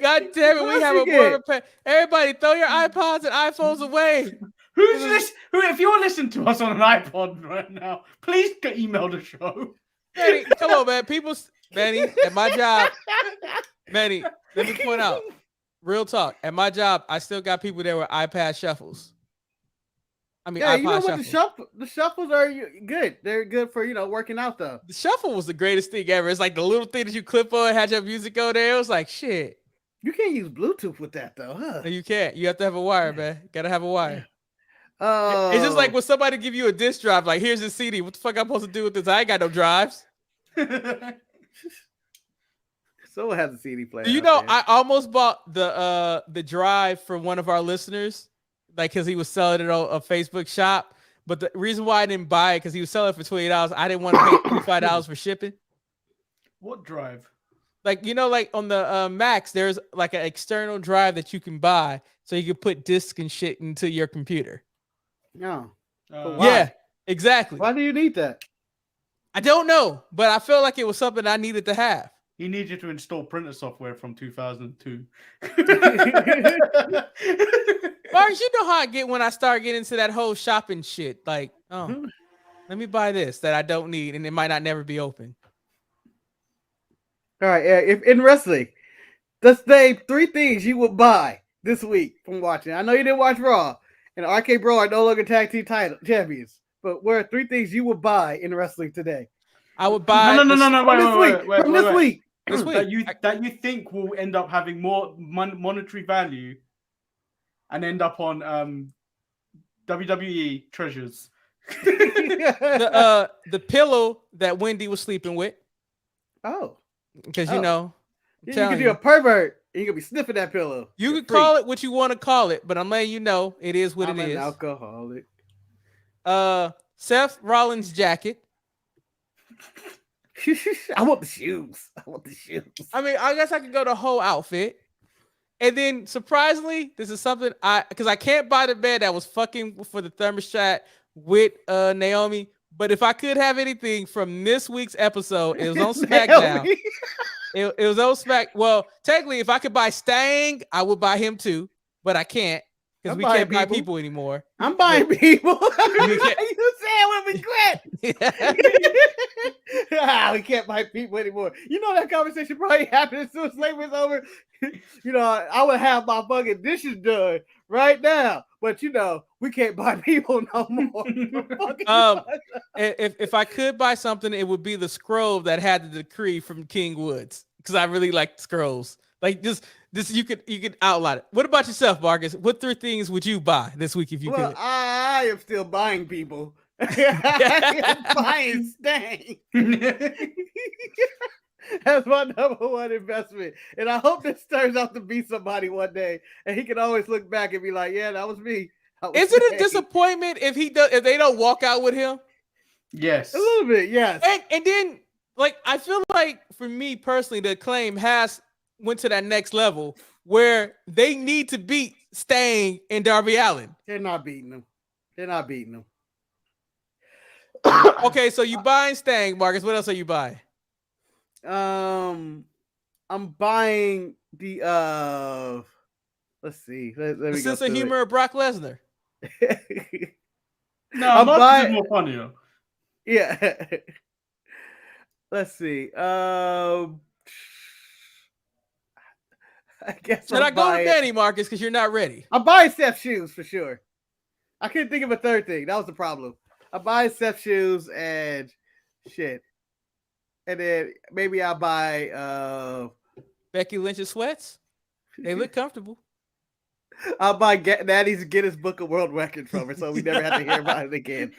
God damn it, we have a more of a everybody throw your iPods and iPhones away. Who's this? If you're listening to us on an iPod right now, please email the show. Manny, come on, man. Manny, at my job, Manny, let me point out, real talk. At my job, I still got people there with iPad shuffles. I mean, yeah, you know what? The shuffles are good. They're good for working out though. The shuffle was the greatest thing ever. It's like the little thing that you clip on, had your music go there. It was like shit. You can't use Bluetooth with that though, huh? No, you can't. You have to have a wire, man. Gotta have a wire. Oh, it's just like when somebody give you a disc drive. Like, here's the CD. What the fuck I'm supposed to do with this? I ain't got no drives. Someone has a CD player. You know, I almost bought the drive for one of our listeners. Like, because he was selling it on a Facebook shop. But the reason why I didn't buy it, because he was selling it for $20. I didn't want to pay $5 for shipping. What drive? Like, like on the Macs, there's like an external drive that you can buy so you can put discs and shit into your computer. No. Yeah, exactly. Why do you need that? I don't know, but I felt like it was something I needed to have. He needs you to install printer software from 2002. Marcus, you know how I get when I start getting into that whole shopping shit. Like, let me buy this that I don't need, and it might not never be open. All right, if in wrestling, let's name 3 things you would buy this week from watching. I know you didn't watch Raw, and RK Bro are no longer tag team title champions, but what are 3 things you would buy in wrestling today? I would buy. No. Wait. This week. That you think will end up having more monetary value and end up on WWE treasures. The pillow that Wendy was sleeping with. Oh. Because you know, you can be a pervert and you can be sniffing that pillow. You can call it what you want to call it, but I'm letting you know it is what it is. I'm an alcoholic. Seth Rollins jacket. I want the shoes. I mean, I guess I could go the whole outfit. And then surprisingly, this is something because I can't buy the bed that was fucking for the thermostat with Naomi. But if I could have anything from this week's episode, it was on SmackDown. it was on Smack. Well, technically, if I could buy Stang, I would buy him too. But I can't because we can't buy people anymore. I'm buying people. You said I would regret. We can't bite people anymore. You know that conversation probably happened as soon as slavery's over. I would have my fucking dishes done right now, but we can't buy people no more. If I could buy something, it would be the scroll that had the decree from King Woods, because I really like scrolls. Like this you could outline it. What about yourself, Marcus? What 3 things would you buy this week if you could? I am still buying people. I am buying Sting. That's my number 1 investment, and I hope this turns out to be somebody one day, and he can always look back and be like, "Yeah, that was me." Is it a disappointment if they don't walk out with him? Yes, a little bit, yes. And then, like, I feel like for me personally, the Acclaim went to that next level where they need to beat Sting and Darby Allin. They're not beating them. Okay, so you buying Sting, Marcus. What else are you buying? I'm buying the let's see. Let me the sense go of humor of Brock Lesnar. No, Marcus is more funnier. Yeah. Let's see. I guess Should I go to Manny, Marcus, because you're not ready? I'm buying Seth's shoes for sure. I couldn't think of a third thing. That was the problem. I'm buying Seth's shoes and shit. And then maybe I'll buy Becky Lynch's sweats. They look comfortable. I'll buy Natty's Guinness Book of World Records from her, so we never have to hear about it again.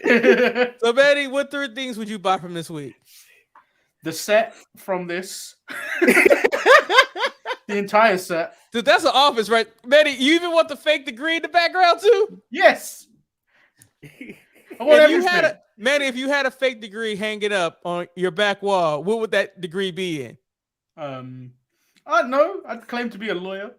So, Manny, what 3 things would you buy from this week? The set from this. The entire set. Dude, that's an office, right? Manny, you even want the fake degree in the background, too? Yes. Manny, if you had a fake degree hanging up on your back wall, what would that degree be in? I don't know. I'd claim to be a lawyer.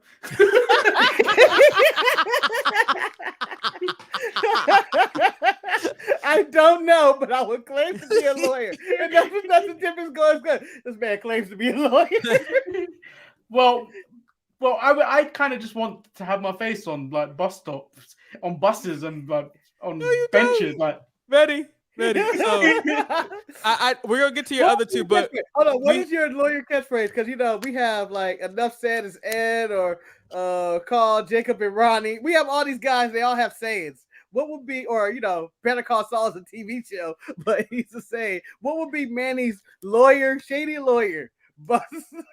I don't know, but I would claim to be a lawyer. And that's the difference going good. This man claims to be a lawyer. Well, I kind of just want to have my face on like bus stops, on buses, and like on benches. Like Manny. So, we're gonna get to your other 2, but hold on. What is your lawyer catchphrase? Because we have like Enough Said is Ed or Carl, Jacob, and Ronnie. We have all these guys. They all have sayings. What would be, or Better Call Saul is a TV show, but he's a saying. What would be Manny's shady lawyer? Bus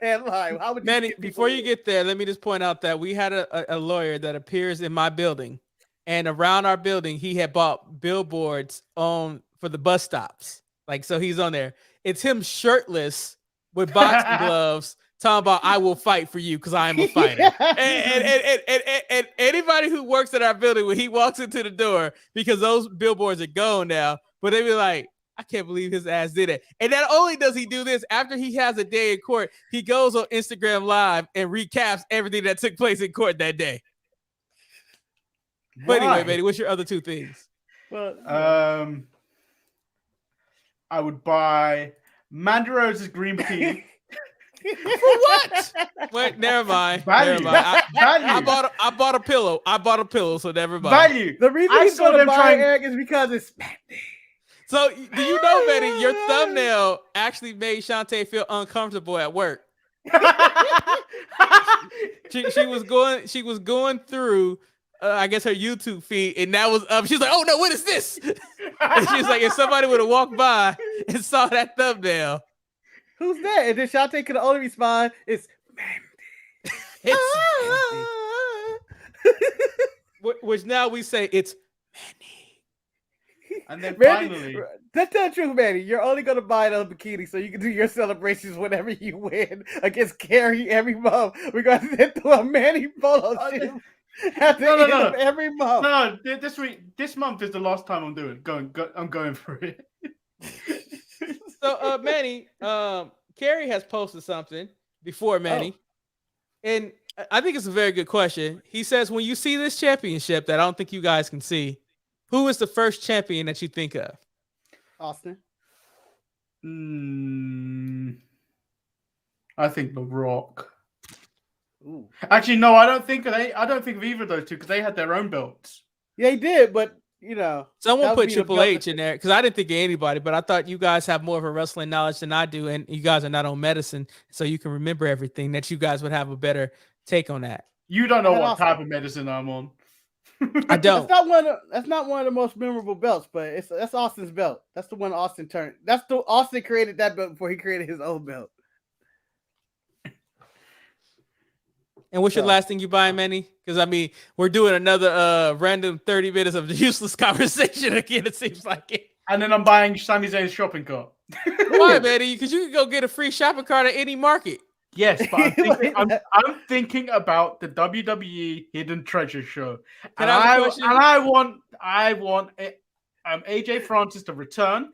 headline. How would Manny? Before you get there, let me just point out that we had a lawyer that appears in my building, and around our building, he had bought billboards for the bus stops. Like, so he's on there. It's him shirtless with boxing gloves talking about, I will fight for you because I am a fighter. and anybody who works at our building, when he walks into the door, because those billboards are gone now, but they be like, I can't believe his ass did it. And not only does he do this, after he has a day in court, he goes on Instagram Live and recaps everything that took place in court that day. But anyway, Manny, what's your other 2 things? Well, I would buy Mandy Rose's green bikini. For what? Wait, never mind. Value. Never mind. Value. I bought a pillow. So never mind. Value. The reason he's going to buy Eric is because it's Mandy. So, do you know, Manny, your thumbnail actually made Shantae feel uncomfortable at work. she was going through I guess her YouTube feed, and that was up. She's like, "Oh no, what is this?" And she's like, "If somebody would have walked by and saw that thumbnail, who's that?" And then Shantae could only respond, "It's Mandy." Which now we say it's Manny. And then Mandy, finally, that's not true, Manny. You're only gonna buy a bikini so you can do your celebrations whenever you win against Carrie every month. We're gonna sit through a Manny photo shoot. No. Every month. No, this month is the last time I'm going for it. So, Manny, Carrie has posted something before Manny, and I think it's a very good question. He says, when you see this championship that I don't think you guys can see, who is the first champion that you think of? Austin. I think The Rock. Ooh. Actually, no, I don't think of either of those 2 because they had their own belts. Yeah, he did, but you know, someone that would put be the Triple belt H to- in there because I didn't think of anybody, but I thought you guys have more of a wrestling knowledge than I do, and you guys are not on medicine, so you can remember everything. That you guys would have a better take on that. You don't know And what also- type of medicine I'm on. I don't. That's not one of the most memorable belts, but that's Austin's belt. That's the one Austin turned. Austin created that belt before he created his own belt. And what's your last thing you buy, Manny? Because I mean, we're doing another random 30 minutes of useless conversation again. It seems like it. And then I'm buying Sami Zayn's shopping cart. Why, Manny? Because you can go get a free shopping cart at any market. Yes, but I'm thinking about the WWE Hidden Treasure show, Can I have a question? I want AJ Francis to return.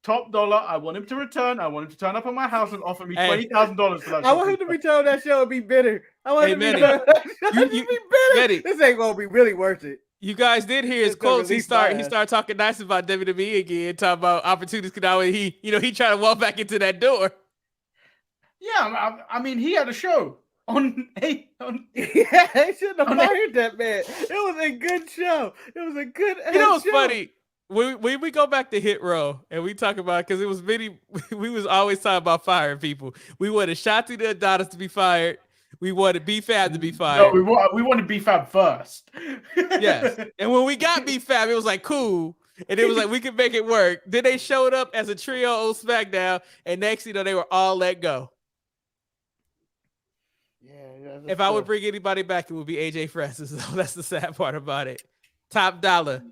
Top dollar. I want him to return. I want him to turn up at my house and offer me $20,000 for that. I want him to return that show and be bitter. I want him to Manny, return that show and be bitter. Manny. This ain't gonna be really worth it. You guys did hear his It's gonna quotes. He release started my ass. talking nice about WWE again, talking about opportunities. He tried to walk back into that door. Yeah, I mean, he had a show on. Yeah, they shouldn't have fired that man. It was a good show. It was a good. You know what's show. funny? When we go back to Hit Row and we talk about, because it was we was always talking about firing people. We wanted Shotzi the Adonis to be fired. We wanted B-Fab to be fired. No, we wanted B-Fab first. Yes. And when we got B-Fab, it was like, cool. And it was like, we could make it work. Then they showed up as a trio on SmackDown, and next you know, they were all let go. Yeah, If I would bring anybody back, it would be AJ Francis. So that's the sad part about it. Top dollar.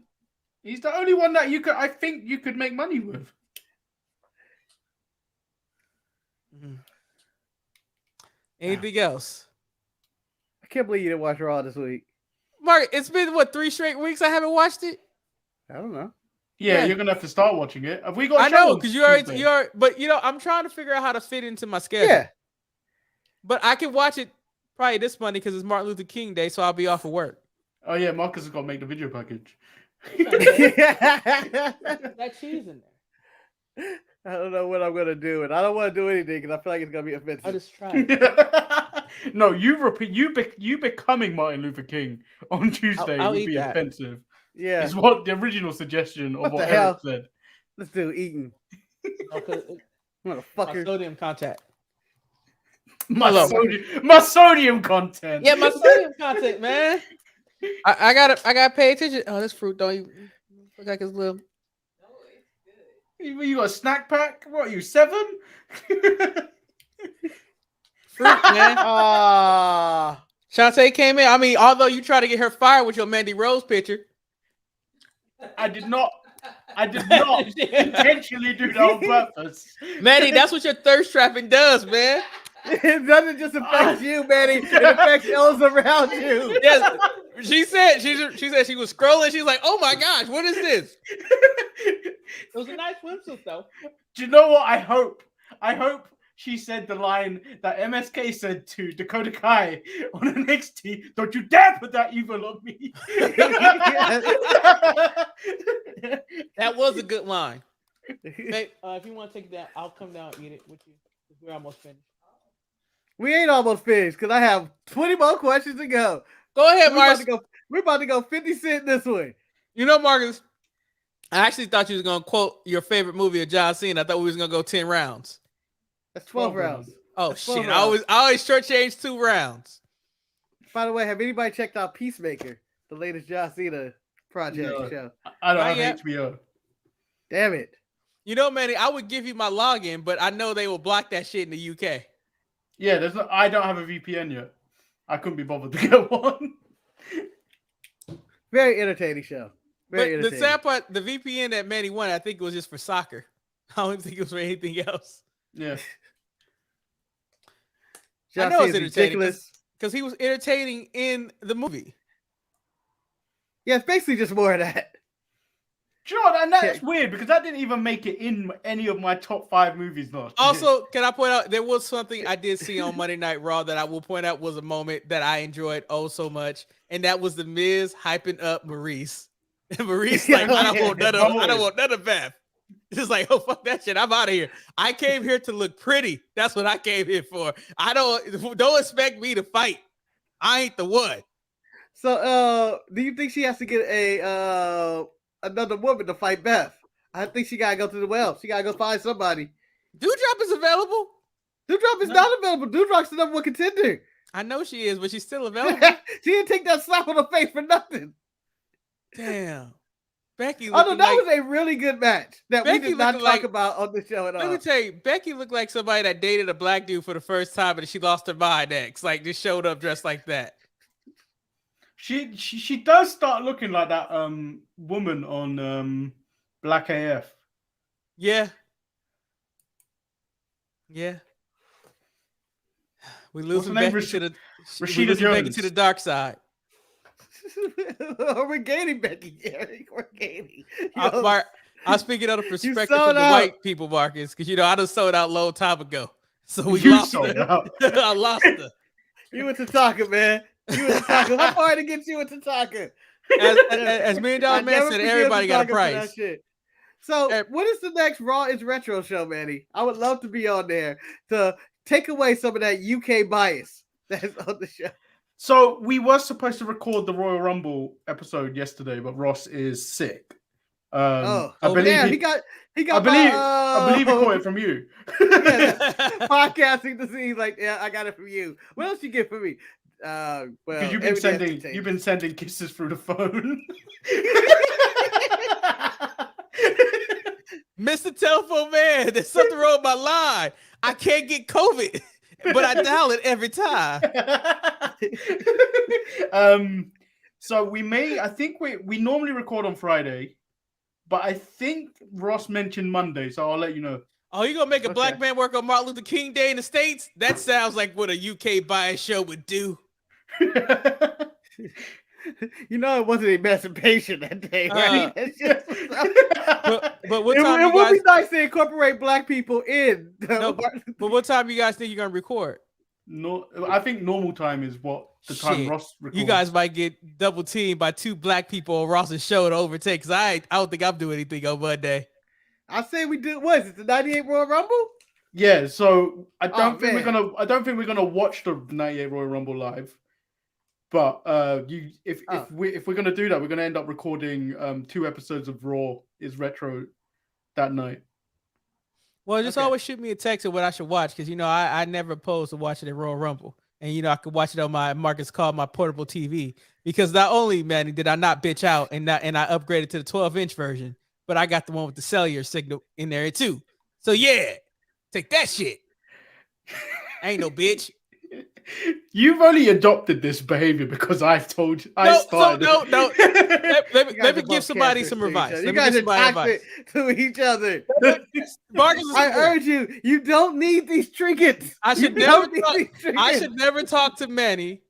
He's the only one that I think you could make money with. Anything else? I can't believe you didn't watch Raw this week. Mark, it's been 3 straight weeks I haven't watched it? I don't know. Yeah, Yeah. you're gonna have to start watching it. Have we got? I know, shows because Tuesday? you are, but I'm trying to figure out how to fit into my schedule. Yeah. But I can watch it probably this Monday because it's Martin Luther King Day, so I'll be off of work. Oh yeah, Marcus has got to make the video package. That cheese in there. I don't know what I'm gonna do, and I don't want to do anything because I feel like it's gonna be offensive. I'll just try it. No, you becoming Martin Luther King on Tuesday I'll would eat be that. offensive. Yeah, Is what the original suggestion of What what the Eric hell? said. let's do eating, My motherfucker. sodium content. My Hello. sodium content. Yeah, my sodium content, man. I gotta pay attention. Oh, this fruit don't even look like it's little. You got a snack pack? What are you, 7? Fruit, man. Ah, Shantae came in. I mean, although you try to get her fired with your Mandy Rose picture. I did not intentionally do that on purpose. Mandy, that's what your thirst trapping does, man. it doesn't just affect you, Manny. It affects those around you. Yes. She said she was scrolling. She's like, oh my gosh, what is this? It was a nice swimsuit though. Do you know what I hope? I hope she said the line that MSK said to Dakota Kai on NXT, "Don't you dare put that evil on me." That was a good line. Hey, if you want to take it down, I'll come down and eat it with you. We're almost finished. We ain't almost finished because I have 20 more questions to go. Go ahead, Marcus. We're about to go 50 Cent this way. You know, Marcus, I actually thought you was gonna quote your favorite movie of John Cena. I thought we was gonna go 10 rounds. That's 12 rounds. Oh That's 12 shit! rounds. I always shortchange 2 rounds. By the way, have anybody checked out Peacemaker, the latest John Cena project No. show? I don't Not have yet. HBO. Damn it. You know, Manny, I would give you my login, but I know they will block that shit in the UK. Yeah, I don't have a VPN yet. I couldn't be bothered to get one. Very entertaining show. Very But the entertaining. sad part, the VPN that Manny won, I think it was just for soccer. I don't think it was for anything else. Yeah. John I know it's Cena's entertaining ridiculous. because he was entertaining in the movie. Yeah, it's basically just more of that. Do you know what? And that's weird because that didn't even make it in any of my top 5 movies last year. Also, can I point out there was something I did see on Monday Night Raw that I will point out was a moment that I enjoyed oh so much, and that was the Miz hyping up Maurice. And Maurice like, I don't want none of Beth. It's like, oh fuck that shit, I'm out of here. I came here to look pretty. That's what I came here for. Don't expect me to fight. I ain't the one. So, do you think she has to get a another woman to fight Beth. I think she gotta go to the well. She gotta go find somebody. Doudrop is available. Doudrop is not available. Doudrop's the number one contender. I know she is, but she's still available. She didn't take that slap on the face for nothing. Damn. Becky. That was a really good match that Becky we did not talk about on the show at all. Let me tell you, Becky looked like somebody that dated a black dude for the first time and she lost her mind next. Like, just showed up dressed like that. She does start looking like that woman on Black AF. Yeah. Yeah. We losing Becky to the dark side. We're gaining Becky, Gary. We're gaining. I'm speaking of the perspective of the white people, Marcus, because I done sold out a long time ago. So we lost her. I lost her. You and Tatanka, man. You and Tatanka. How far to get you and Tatanka? As $1 Million Man said, everybody got a price. So, what is the next Raw is Retro show, Manny? I would love to be on there to take away some of that UK bias that's on the show. So, we were supposed to record the Royal Rumble episode yesterday, but Ross is sick. I believe he caught it from you. Podcasting to see, like, yeah, I got it from you. What else you get from me? Because you've been sending kisses through the phone. Mr. Telephone Man, there's something wrong with my line. I can't get COVID, but I dial it every time. So I think we normally record on Friday, but I think Ross mentioned Monday, so I'll let you know. Oh, you gonna make a black man work on Martin Luther King Day in the States? That sounds like what a UK bias show would do. It wasn't emancipation that day, right? But what time it would be nice to incorporate black people in. But what time you guys think you're gonna record? No, I think normal time is what the time Ross records. You guys might get double teamed by 2 black people on Ross's show to overtake. Cause I don't think I'm doing anything on Monday. I say we do. What is it? The '98 Royal Rumble? Yeah. So I don't think we're gonna watch the '98 Royal Rumble live. But if we're gonna do that, we're gonna end up recording 2 episodes of Raw is Retro that night. Well, just always shoot me a text of what I should watch, because I never opposed to watching the Royal Rumble, and I could watch it on my Marcus called my portable TV, because not only, Manny, did I not bitch out and I upgraded to the 12-inch version, but I got the one with the cellular signal in there too. So yeah, take that shit. I ain't no bitch. You've only adopted this behavior because I've told you. Let me give somebody some advice. You guys are toxic to each other. Marcus, I urge you. You don't need these trinkets. I should never talk to Manny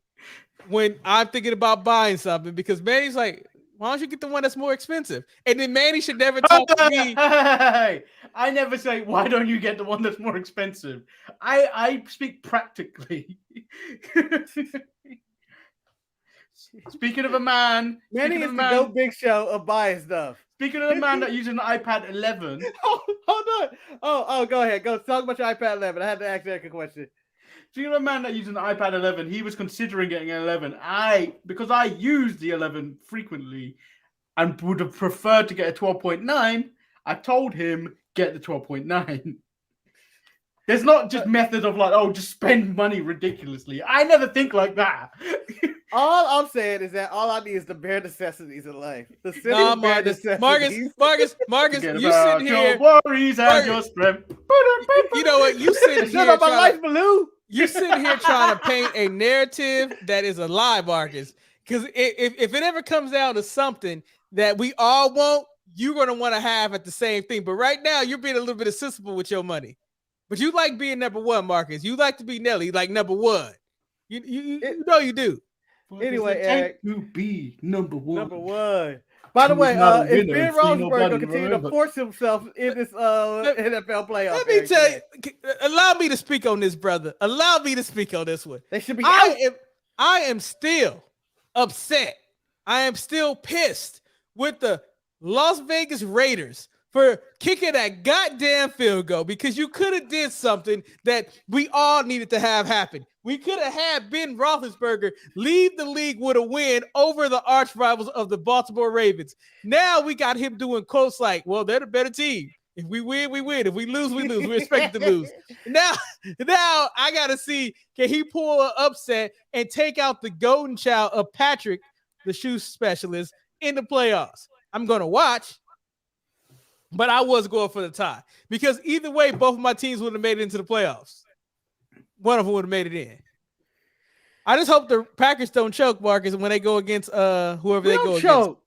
when I'm thinking about buying something, because Manny's like, why don't you get the one that's more expensive? And then Manny should never talk to me. Hey, I never say, why don't you get the one that's more expensive? I speak practically. Speaking of a man. Manny is the Go Big Show of buying stuff. Speaking of a man that uses an iPad 11. Hold on. Oh, go ahead. Go talk about your iPad 11. I had to ask Eric a question. Speaking of a man that uses an iPad 11, he was considering getting an 11. Because I use the 11 frequently and would have preferred to get a 12.9, I told him, get the 12.9. There's not just methods of just spend money ridiculously. I never think like that. All I'm saying is that all I need is the bare necessities in life. Marcus, you sitting here. Your worries and your strength. You know what? You sitting here. Shut up, my life, Baloo. You're sitting here trying to paint a narrative that is a lie, Marcus. Because if it ever comes down to something that we all want, you're going to want to have at the same thing. But right now, you're being a little bit sensible with your money. But you like being number one, Marcus. You like to be Nelly, like number one. You know you do. Anyway, Eric, to be number one. Number one. By the way, if Ben Rosenberg will continue to force himself in this NFL playoff, let me tell you. Allow me to speak on this, brother. Allow me to speak on this one. They should be. I am still upset. I am still pissed with the Las Vegas Raiders for kicking that goddamn field goal, because you could have did something that we all needed to have happen. We could have had Ben Roethlisberger lead the league with a win over the arch rivals of the Baltimore Ravens. Now we got him doing quotes like, well, they're the better team. If we win, we win. If we lose, we lose. We're expected to lose. Now I got to see, can he pull an upset and take out the golden child of Patrick, the shoe specialist, in the playoffs? I'm going to watch, but I was going for the tie because either way, both of my teams would have made it into the playoffs. One of them would have made it in. I just hope the Packers don't choke, Marcus, when they go against whoever they go against.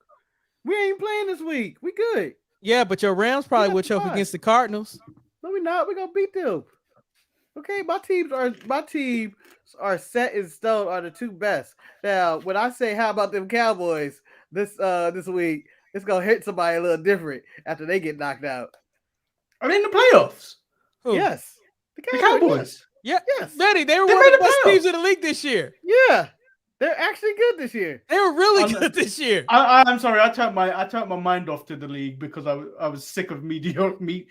We ain't playing this week. We good. Yeah, but your Rams probably would choke against the Cardinals. No, we not. We're gonna beat them. Okay, my teams are set in stone. Are the two best. Now, when I say how about them Cowboys this week, it's gonna hit somebody a little different after they get knocked out. Are they in the playoffs? Who? Yes, the Cowboys. Yeah, yes. Betty, they were one of the best teams in the league this year. Yeah, they're actually good this year. They were really good this year. I'm sorry, I turned my mind off to the league because I was sick of the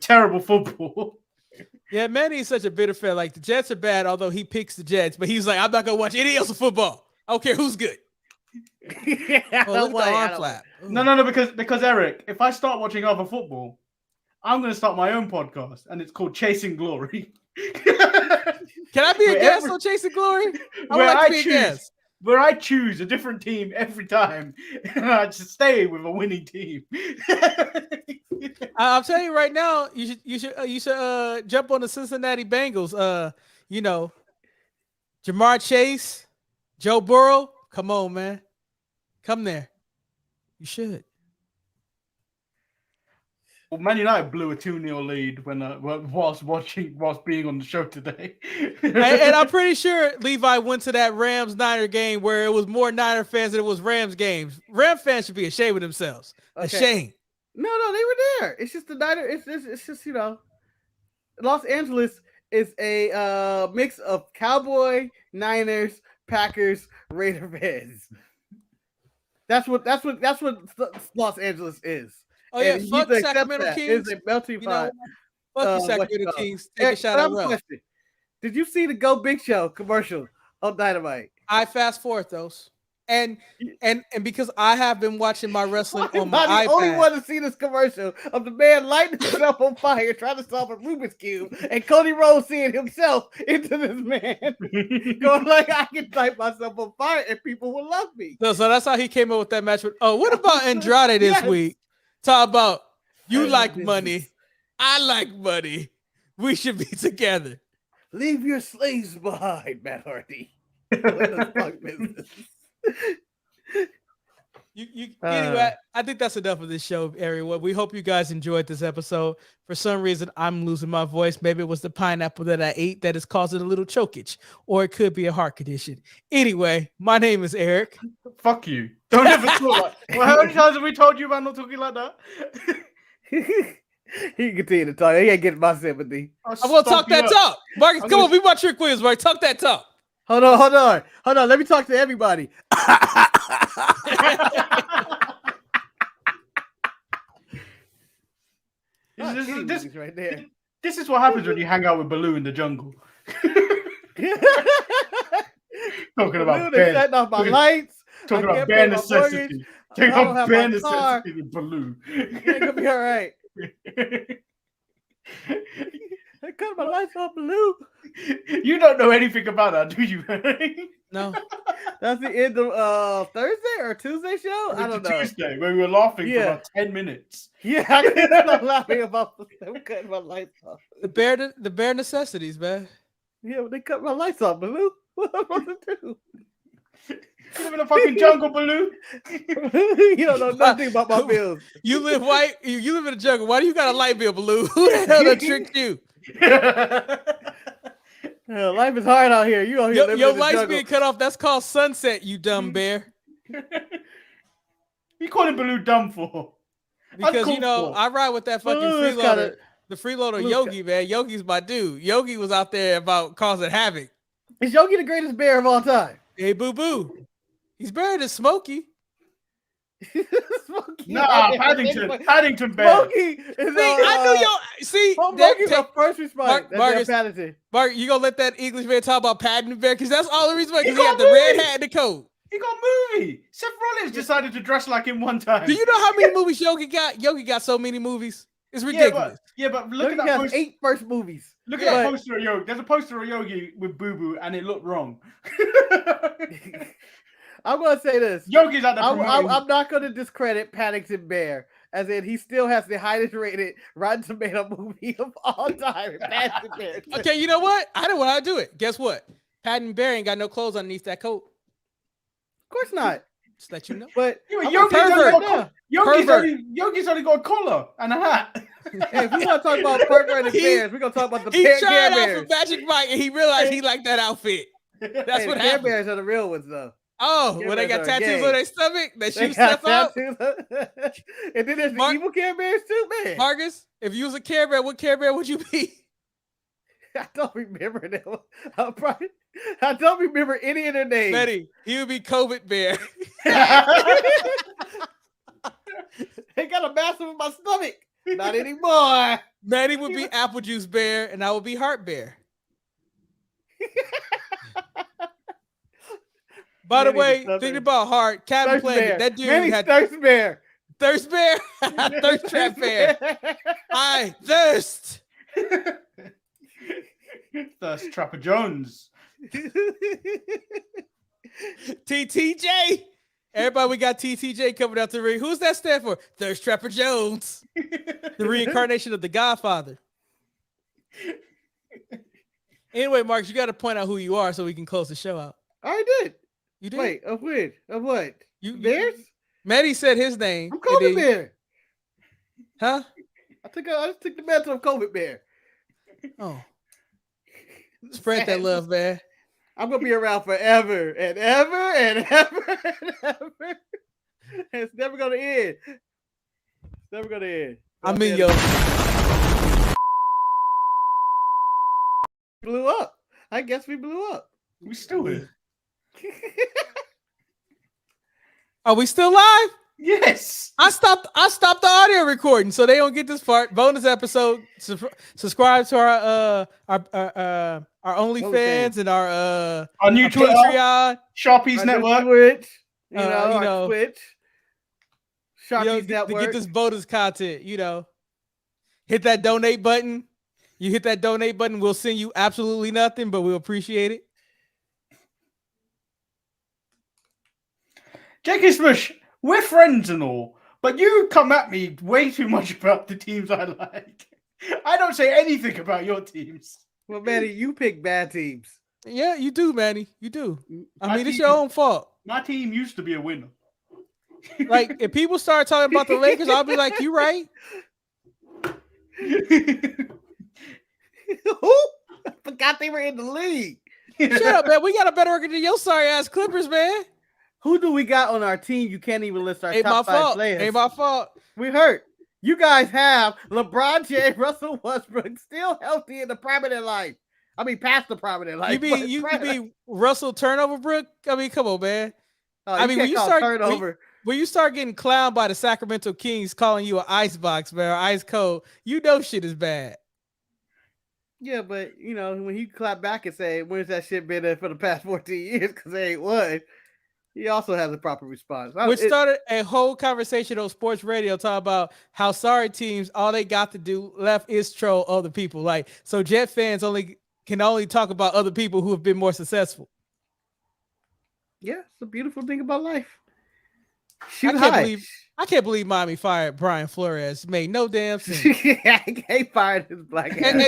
terrible football. Yeah, Manny is such a bitter fan. Like the Jets are bad, although he picks the Jets, but he's like, I'm not gonna watch any else of football. I don't care who's good. Yeah, oh, look at the arm flap. No, because Eric, if I start watching other football, I'm gonna start my own podcast, and it's called Chasing Glory. Can I be a guest on Chasing Glory? I would like to be a guest. Where I choose a different team every time, and I just stay with a winning team. I'll tell you right now, you should jump on the Cincinnati Bengals. Jamar Chase, Joe Burrow. Come on, man, come there. You should. Well, Man United blew a 2-0 lead whilst being on the show today. and I'm pretty sure Levi went to that Rams-Niner game where it was more Niner fans than it was Rams games. Ram fans should be ashamed of themselves. Okay. Ashamed. No, they were there. It's just the Niner. It's just Los Angeles is a mix of Cowboy, Niners, Packers, Raider fans. That's what Los Angeles is. Oh yeah, fuck Sacramento Kings. It's a melting pot. Fuck the Sacramento Kings. Take a shot at Ruff. Did you see the Go Big Show commercial on Dynamite? I fast forward those, and because I have been watching my wrestling on my iPad. The only one to see this commercial of the man lighting himself on fire trying to solve a Rubik's Cube, and Cody Rhodes seeing himself into this man, going like, I can light myself on fire and people will love me. So that's how he came up with that match. What about Andrade this week? Talk about you like money. I like money. We should be together. Leave your slaves behind, Matt Hardy. Anyway, I think that's enough of this show, everyone. We hope you guys enjoyed this episode. For some reason, I'm losing my voice. Maybe it was the pineapple that I ate that is causing a little chokage, or it could be a heart condition. Anyway, my name is Eric. Fuck you. Don't ever talk like. Well, how many times have we told you about not talking like that? He can continue to talk. He ain't getting my sympathy. I'm gonna talk that talk. Marcus, come on, be my trick quiz, Mark. Talk that talk. Hold on. Let me talk to everybody. This right there. This is what happens when you hang out with Baloo in the jungle. Talking about setting off my lights. Talking about bare necessity. Talking about bare necessity with Baloo. It ain't gonna be all right. I cut my lights off, Baloo. You don't know anything about that, do you? No. That's the end of Thursday or Tuesday show? I don't know. Tuesday, where we were laughing for about 10 minutes. Yeah, I couldn't stop laughing about them cutting my lights off. The bare necessities, man. Yeah, they cut my lights off, Baloo. What am I supposed to do? You live in a fucking jungle, Baloo. You don't know nothing about my bills. You live in a jungle. Why do you got a light bill, Baloo? Who the hell that tricked you? Life is hard out here. You out here your lights being cut off. That's called sunset, you dumb bear. You calling Baloo dumb for? Because I ride with that fucking freeloader. The freeloader Yogi, man. Yogi's my dude. Yogi was out there about causing havoc. Is Yogi the greatest bear of all time? Hey, boo boo. He's better than Smokey. Smokey. Nah, Paddington Bear. Smokey is I knew your Smokey's the first response. Marcus, Paddington. Mark, you gonna let that English man talk about Paddington Bear? Because that's all the reason why. Because he got the red hat and the coat. He got a movie. Seth Rollins decided to dress like him one time. Do you know how many movies Yogi got? Yogi got so many movies. It's ridiculous. Yeah, but look at that poster. 8 first movies. Look at that poster of Yogi. There's a poster of Yogi with Boo Boo, and it looked wrong. I'm gonna say this. Yogi's at the I'm not gonna discredit Paddington Bear, as in he still has the highest rated Rotten Tomato movie of all time. Paddington Bear. Okay, you know what? I know how to do it. Guess what? Paddington Bear ain't got no clothes underneath that coat. Of course not. Just let you know. But Yogi's only got a collar and a hat. Hey, if we want to talk about perverted bears, we're gonna talk about the Care Bears. For Magic Mike, and he realized he liked that outfit. That's what happened. Care Bears are the real ones, though. Oh, when they got tattoos on their stomach, they shoot stuff out. And then there's the evil Care Bears too, man. Marcus, if you was a Care Bear, what Care Bear would you be? I don't remember them. I don't remember any of their names. Betty, he would be COVID Bear. They got a mask over my stomach. Not anymore. Manny would be Apple Juice Bear, and I would be Heart Bear. By the way, thinking about Heart, Captain Planet, that dude had Thirst Bear. Thirst Bear, Thirst Trap Bear. I thirst. Thirst Trapper Jones. TTJ. Everybody, we got TTJ coming out the ring. Who's that stand for? Thirst Trapper Jones. The reincarnation of the Godfather. Anyway, Marcus, you got to point out who you are so we can close the show out. I did. You did? Wait, of what? Of what? Bears? Maddie said his name. I'm COVID Bear. Huh? I just took the mantle of COVID Bear. Oh. Spread that love, man. I'm gonna be around forever and ever and ever and ever. It's never gonna end. It's never gonna end. I mean, yo, blew up. I guess we blew up. We still here. Are we still live? Yes. I stopped the audio recording so they don't get this part. Bonus episode. Subscribe to our OnlyFans and our new Twitter, Patreon, Sharpies Network, Twitch, Twitch, Sharpies Network. To get this bonus content, hit that donate button. You hit that donate button, we'll send you absolutely nothing, but we'll appreciate it. J.K. Smush, we're friends and all, but you come at me way too much about the teams I like. I don't say anything about your teams. Well, Manny, you pick bad teams. Yeah, you do, Manny. You do. I mean, it's your own fault. My team used to be a winner. Like, if people start talking about the Lakers, I'll be like, you right. Who? I forgot they were in the league. Shut up, man. We got a better record than your sorry ass Clippers, man. Who do we got on our team? You can't even list our top 5 players. Ain't my fault. We hurt. You guys have LeBron James, Russell Westbrook still healthy in the prime of their life. I mean, past the prime of their life. You mean Russell Turnover Brook? I mean, come on, man. I mean, when you start getting clowned by the Sacramento Kings calling you an ice box, man, or ice cold, you know shit is bad. Yeah, but when he clap back and say, "Where's that shit been there for the past 14 years?" Because they ain't won. He also has a proper response. Which started a whole conversation on sports radio talking about how sorry teams, all they got to do left is troll other people. Like, so Jet fans can only talk about other people who have been more successful. Yeah, it's a beautiful thing about life. I can't believe Miami fired Brian Flores. Made no damn sense. He fired his black ass. And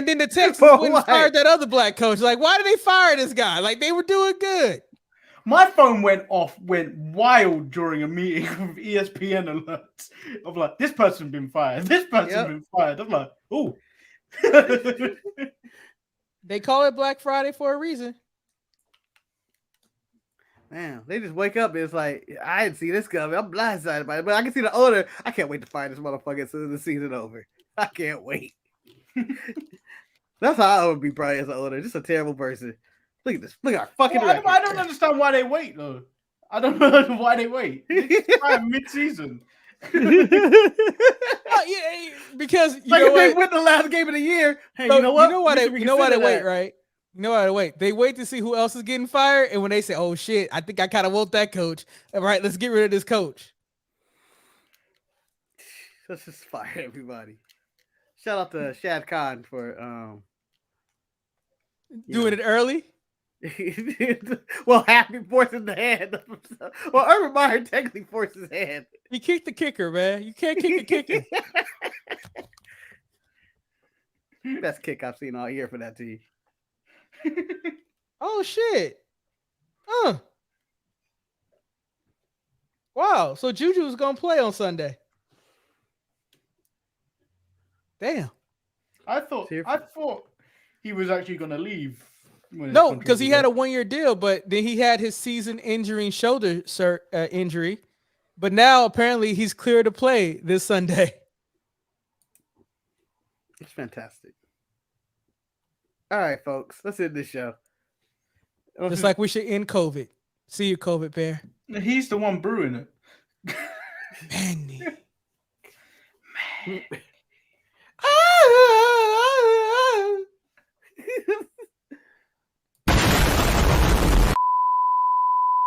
then the Texans went and fired that other black coach. Like, why did they fire this guy? Like, they were doing good. My phone went wild during a meeting with ESPN alerts of like, this person's been fired. This person's been fired. I'm like, ooh. They call it Black Friday for a reason. Man, they just wake up and it's like, I didn't see this coming. I'm blindsided by it, but I can see the owner. I can't wait to fire this motherfucker as soon as the season's over. I can't wait. That's how I would be probably as an owner. Just a terrible person. Look at this. Look at our fucking. I don't understand why they wait though. I don't know why they wait. Mid-season. Yeah, because you like know if they what? win the last game of the year, hey, So, you know what? You know why they wait, that. right? You know why they wait? They wait to see who else is getting fired, and when they say, "Oh shit, I think I kind of want that coach," all right, let's get rid of this coach. Let's just fire everybody. Shout out to Shad Khan for Doing it early. well, happy forcing the hand. Well, Urban Meyer technically forced his hand. You kick the kicker, man. You can't kick the kicker. Best kick I've seen all year for that team. Oh shit. Wow. So Juju's gonna play on Sunday. Damn. I thought he was actually going to leave. No, because he had a 1-year deal, but then he had his season-ending shoulder injury. But now apparently he's clear to play this Sunday. It's fantastic. All right, folks, let's end this show. Just like we should end COVID. See you, COVID bear. He's the one brewing it. Manny.